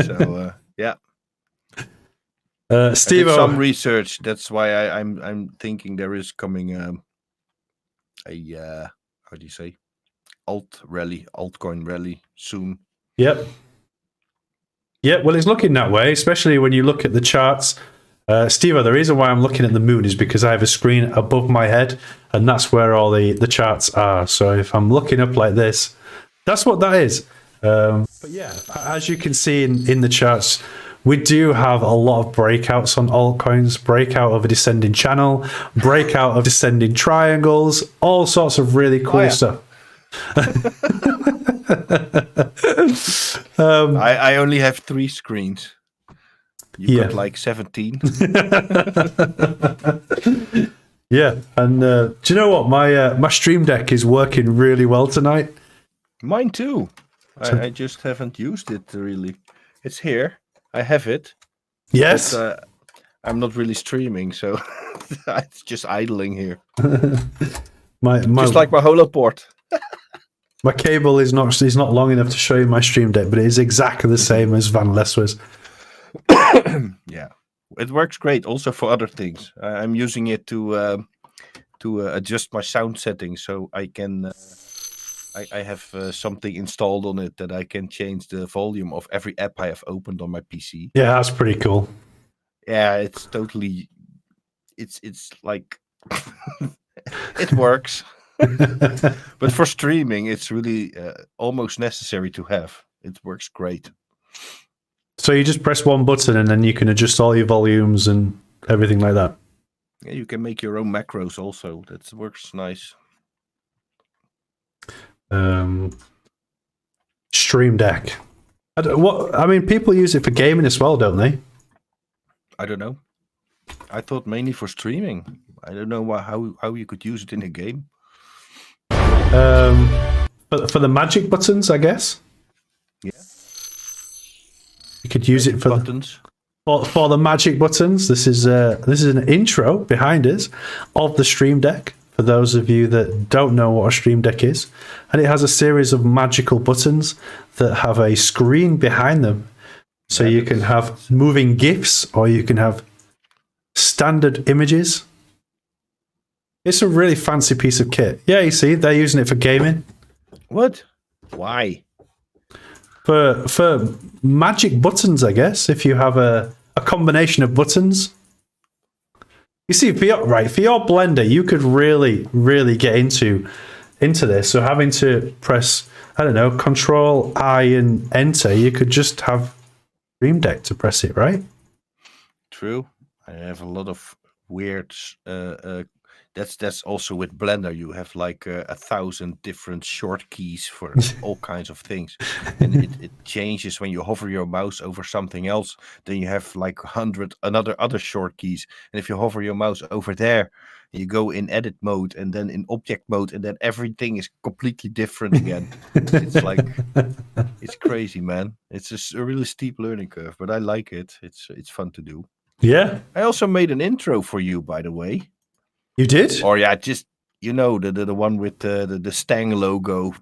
So yeah, Steve, I did some research. That's why I'm thinking there is coming a how do you say, altcoin rally soon. Yep. Yeah, well, it's looking that way, especially when you look at the charts. Steve, the reason why I'm looking at the moon is because I have a screen above my head, and that's where all the charts are. So if I'm looking up like this, that's what that is. But yeah, as you can see in the charts, we do have a lot of breakouts on altcoins, breakout of a descending channel, breakout of descending triangles, all sorts of really cool stuff. I only have 3 screens. You got like 17. Yeah, and do you know what? My Stream Deck is working really well tonight. Mine too. I just haven't used it really. It's here. I have it. Yes. But, I'm not really streaming, so it's just idling here. Just like my Holoport. My cable is not long enough to show you my Stream Deck, but it is exactly the same as Vanalleswa's. Yeah, it works great. Also for other things, I'm using it to adjust my sound settings, so I can. I have something installed on it that I can change the volume of every app I have opened on my PC. Yeah, that's pretty cool. Yeah, it's totally. It's like it works. But for streaming, it's really almost necessary to have. It works great. So you just press one button and then you can adjust all your volumes and everything like that. Yeah, you can make your own macros also. That works nice. Stream Deck. I mean, people use it for gaming as well, don't they? I don't know. I thought mainly for streaming. I don't know how you could use it in a game. For the magic buttons, I guess. Yeah. You could use it for buttons. For the magic buttons. This is an intro behind us of the Stream Deck. For those of you that don't know what a Stream Deck is, and it has a series of magical buttons that have a screen behind them, so you can have moving GIFs or you can have standard images. It's a really fancy piece of kit. Yeah, you see, they're using it for gaming. What? Why? For magic buttons, I guess. If you have a combination of buttons. You see, for your Blender, you could really, really get into this. So having to press, I don't know, Control I and Enter, you could just have Stream Deck to press it, right? True. I have a lot of weird That's also with Blender. You have like 1,000 different short keys for all kinds of things, and it changes when you hover your mouse over something else. Then you have like 100 other short keys, and if you hover your mouse over there, you go in edit mode and then in object mode, and then everything is completely different again. It's like it's crazy, man. It's just a really steep learning curve, but I like it. It's fun to do. Yeah, I also made an intro for you, by the way. you did. Or yeah, just the one with the Stang logo.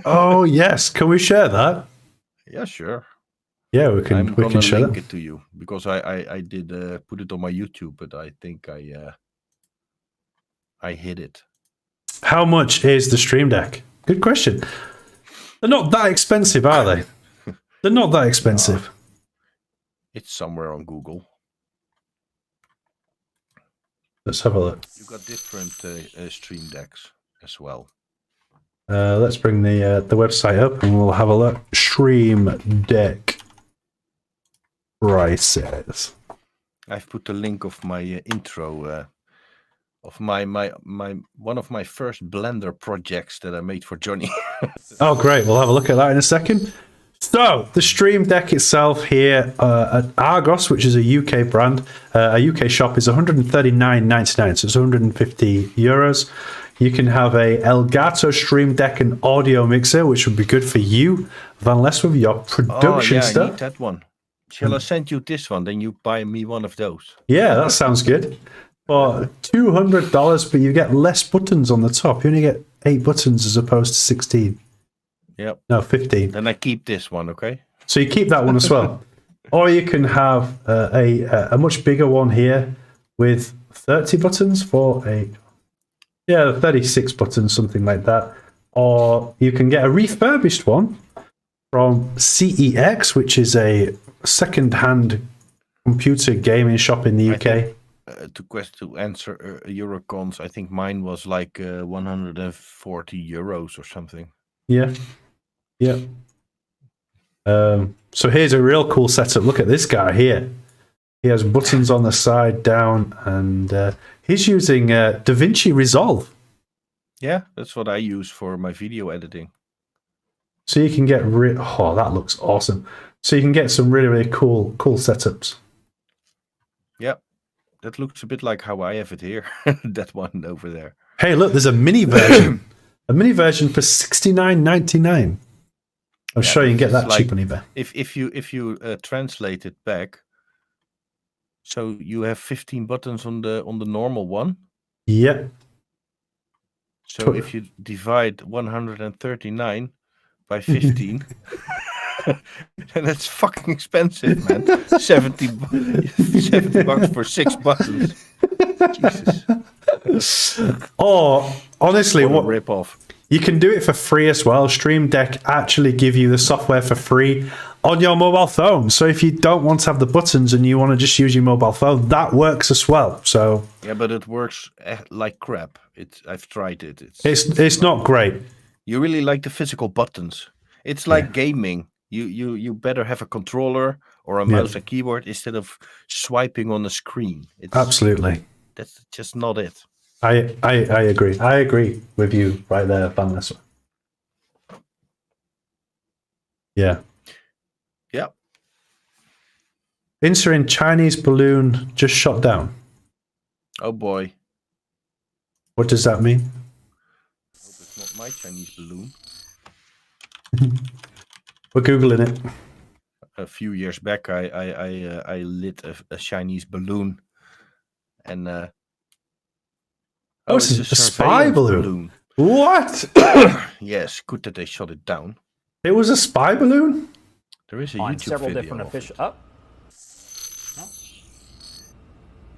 Oh yes, can we share that? Yeah, sure. Yeah, we can. I'm We gonna can share link that. it to you because I did put it on my YouTube, but I think I hid it. How much is the Stream Deck? Good question. They're not that expensive, are they? They're not that expensive. It's somewhere on Google. Let's have a look. You got different Stream Decks as well. Let's bring the website up and we'll have a look. Stream Deck prices. I've put the link of my intro of my one of my first Blender projects that I made for Jonny. Oh, great. We'll have a look at that in a second. So, the Stream Deck itself here at Argos, which is a UK brand, a UK shop, is €139.99, so it's 150 euros. You can have a Elgato Stream Deck and audio mixer, which would be good for you, Vanalleswa, with your production I stuff. need that one. Shall I send you this one? Then you buy me one of those. Yeah, that sounds good. For $200, but you get less buttons on the top. You only get 8 buttons as opposed to 16. Yep. No, 15. Then I keep this one, okay? So you keep that one as well. Or you can have a much bigger one here with 30 buttons for 36 buttons, something like that. Or you can get a refurbished one from CEX, which is a second-hand computer gaming shop in the UK. To answer Eurocons, I think mine was like 140 euros or something. Yeah. Yeah. So here's a real cool setup. Look at this guy here. He has buttons on the side, down, and he's using DaVinci Resolve. Yeah, that's what I use for my video editing. So you can get that looks awesome. So you can get some really, really cool setups. Yeah, that looks a bit like how I have it here. That one over there. Hey, look, there's a mini version. A mini version for $69.99. I'm sure you can get that cheap on eBay. If you translate it back, so you have 15 buttons on the normal one. Yeah. So if you divide 139 by 15, then that's fucking expensive, man. 70 bucks for 6 buttons. Jesus. Or honestly, What a rip off. You can do it for free as well. Stream Deck actually give you the software for free on your mobile phone. So if you don't want to have the buttons and you want to just use your mobile phone, that works as well. So yeah, but it works like crap. I've tried it. It's not great. You really like the physical buttons. It's like gaming. You better have a controller or a mouse and keyboard instead of swiping on the screen. Absolutely. That's just not it. I agree. I agree with you right there, Vanalleswa. Yeah. Yeah. Insert Chinese balloon just shot down. Oh boy. What does that mean? I hope it's not my Chinese balloon. We're Googling it. A few years back, I lit a Chinese balloon, and it's a spy surveillance balloon. What? Yes, good that they shut it down. It was a spy balloon? There is a On YouTube several video different of official. it.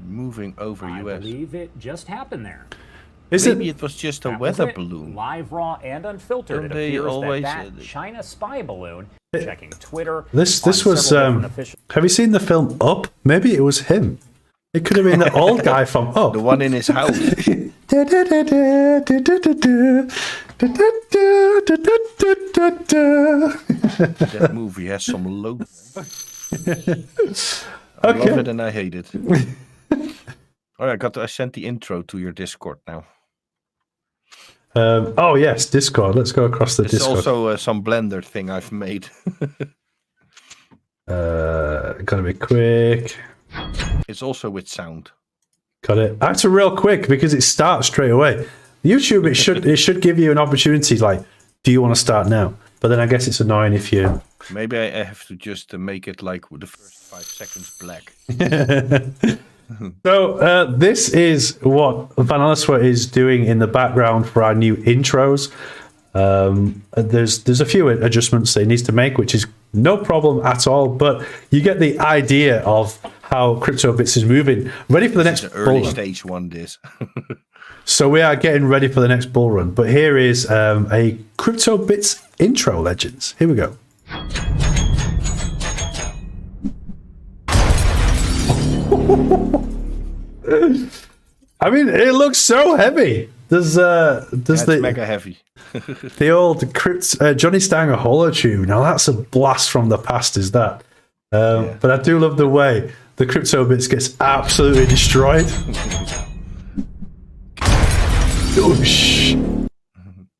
Moving over I US. believe it just happened there. Maybe it was just a That was weather it. balloon. Live, raw, and unfiltered. Don't It they appears always, that China spy balloon. Checking Twitter. This on was several different official- have you seen the film Up? Maybe it was him. It could have been the old guy from Up. The one in his house. That movie has some low. I love it and I hate it. Oh, I sent the intro to your Discord now. Oh yes, Discord. Let's go across the It's Discord. also some Blender thing I've made. Gotta be quick. It's also with sound. Got it. That's a real quick because it starts straight away. YouTube, it should give you an opportunity. Like, do you want to start now? But then I guess it's annoying if you. Maybe I have to just make it like with the first 5 seconds black. So this is what Vanalleswa is doing in the background for our new intros. There's a few adjustments that he needs to make, which is no problem at all. But you get the idea of how CryptoBits is moving. Ready for the next It's an bull early run. stage one. This. So we are getting ready for the next bull run. But here is a CryptoBits intro, legends. Here we go. I mean, it looks so heavy. Does It's the mega heavy. the old Jonny Stang and Vanalleswa? Now that's a blast from the past, is that? But I do love the way the CryptoBits gets absolutely destroyed. Oosh.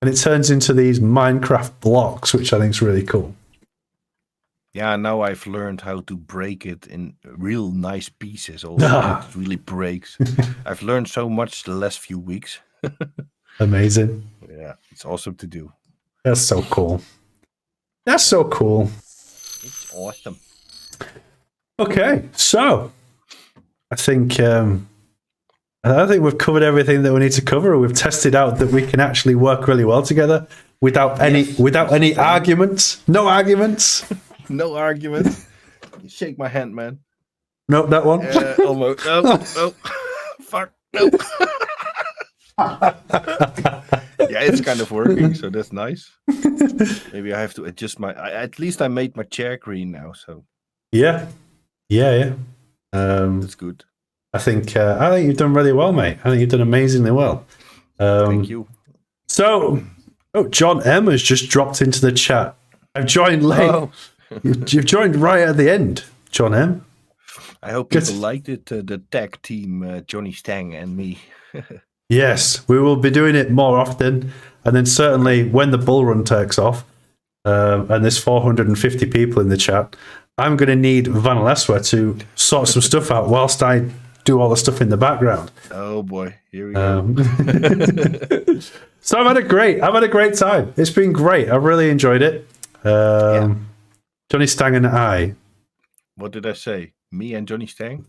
And it turns into these Minecraft blocks, which I think is really cool. Yeah, now I've learned how to break it in real nice pieces. Also, it really breaks. I've learned so much the last few weeks. Amazing. Yeah, it's awesome to do. That's so cool. That's so cool. It's awesome. Okay, so I think we've covered everything that we need to cover. We've tested out that we can actually work really well together without any arguments. No arguments. No argument. Shake my hand, man. Nope, that one. Almost. Oh, fuck. No. Yeah, it's kind of working, so that's nice. Maybe I have to adjust at least I made my chair green now, so Yeah. that's good. I think you've done really well, mate. I think you've done amazingly well. Thank you. So, John M has just dropped into the chat. I've joined late. Oh. You've joined right at the end, John M. I hope people liked it, the tag team, Jonny Stang and me. Yes, we will be doing it more often. And then certainly when the bull run takes off, and there's 450 people in the chat, I'm going to need Vanalleswa to sort some stuff out whilst I do all the stuff in the background. Oh boy, here we go. So I've had a great time. It's been great. I've really enjoyed it. Jonny Stang and I. What did I say? Me and Jonny Stang?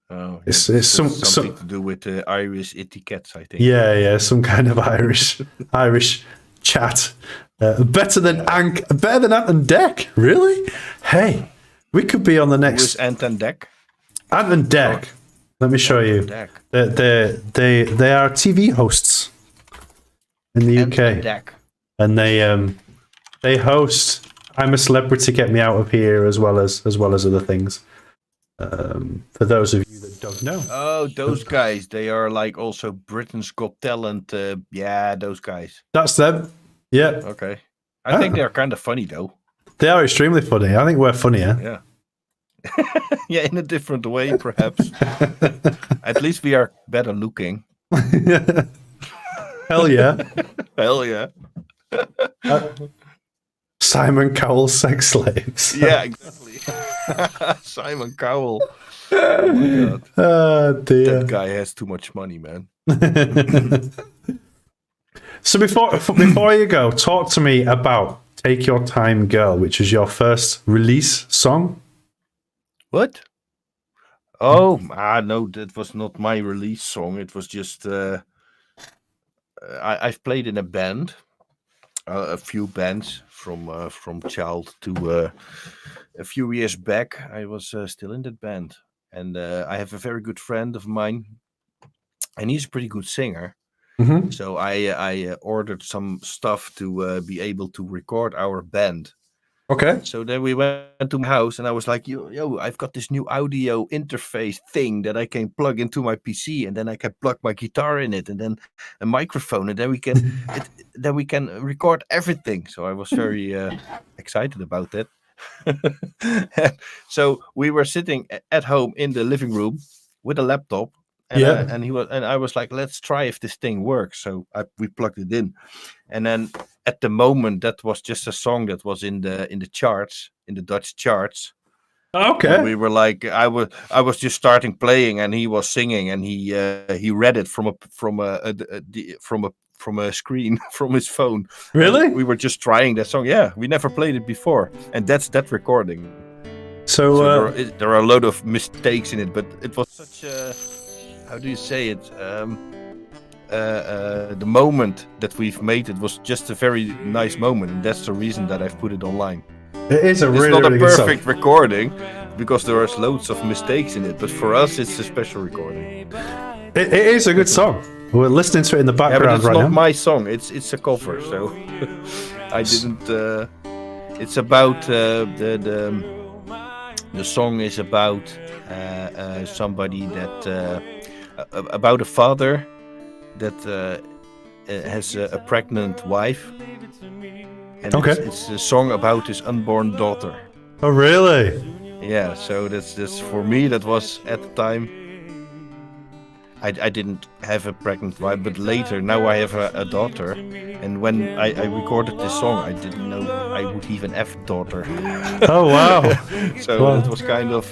Oh, It's something to do with Irish etiquettes, I think. Yeah, some kind of Irish chat. Better than Ant and Dec, really? Hey, we could be on the next. Who is Ant and Dec? Ant and Dec. Let me show you. Dec. They are TV hosts in the Ant UK, and Dec. and they host I'm a Celebrity, Get Me Out of Here, as well as other things. For those of you that don't know. Oh, those guys. They are like also Britain's Got Talent. Yeah, those guys. That's them. Yeah. Okay. I think they're kind of funny, though. They are extremely funny. I think we're funnier. Yeah. Yeah, in a different way, perhaps. At least we are better looking. Hell yeah. Hell yeah. Simon Cowell sex slaves. Yeah, exactly. Simon Cowell. Oh my god. Oh dear. That guy has too much money, man. So before you go, talk to me about Take Your Time Girl, which is your first release song. What? Oh, no, that was not my release song. It was just I've played in a band, a few bands from child to a few years back. I was still in that band, and I have a very good friend of mine, and he's a pretty good singer. Mm-hmm. So I ordered some stuff to be able to record our band. Okay. So then we went to my house, and I was like, yo, I've got this new audio interface thing that I can plug into my PC, and then I can plug my guitar in it, and then a microphone, and then we can record everything. So I was very excited about that. So we were sitting at home in the living room with a laptop, And, Yeah. and I was like, let's try if this thing works. So we plugged it in, and then at the moment that was just a song that was in the charts, in the Dutch charts. Okay. And we were like, I was just starting playing, and he was singing, and he read it from a screen from his phone. Really? And we were just trying that song. Yeah, we never played it before, and that's that recording. So, There are a lot of mistakes in it, but it was such a, how do you say it? The moment that we've made it was just a very nice moment, and that's the reason that I've put it online. it is a It's really, not a really good song. perfect recording because there are loads of mistakes in it, but for us it's a special recording. It is a good song. We're listening to it in the Yeah, but background it's right not now. my song. It's a cover, so I didn't. It's about the song is about somebody that about a father that has a pregnant wife, and Okay. it's a song about his unborn daughter. Oh, really? Yeah, so that's for me. That was at the time. I didn't have a pregnant wife, but later now I have a daughter, and when I recorded this song, I didn't know I would even have a daughter. Oh, wow. So Wow. it was kind of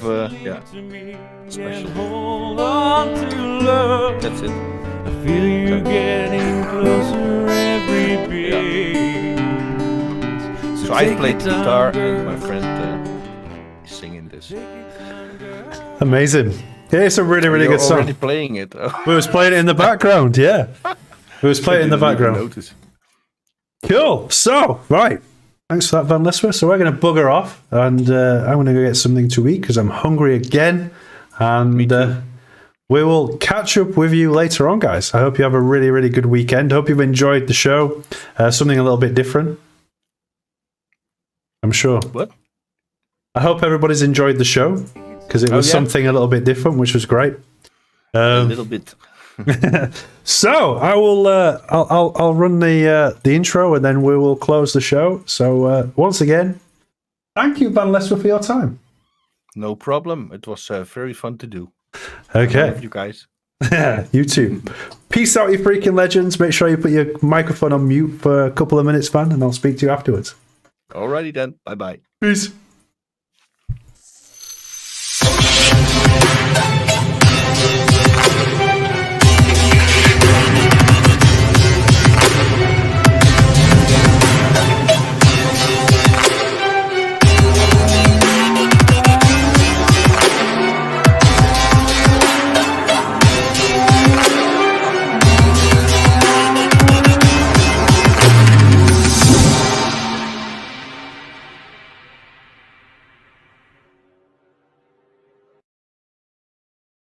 special. That's it. Feel you getting closer every beat. So I played guitar, and my friend is singing this. Amazing. Yeah, it's a really, really You're good song. already playing it. We was playing it in the background, yeah. We was playing it in the Didn't even background. notice. Cool. So, right. Thanks for that, Vanalleswa. So we're going to bugger off, and I'm going to go get something to eat because I'm hungry again. And we will catch up with you later on, guys. I hope you have a really, really good weekend. Hope you've enjoyed the show. Something a little bit different. I'm sure. What? I hope everybody's enjoyed the show because it was yeah. something a little bit different, which was great. A little bit. So I will. I'll run the intro and then we will close the show. So once again, thank you, Vanalleswa, for your time. No problem. It was very fun to do. Okay, Love you guys. you too. Peace out, you freaking legends. Make sure you put your microphone on mute for a couple of minutes, Van, and I'll speak to you afterwards. Alrighty then. Bye bye. Peace.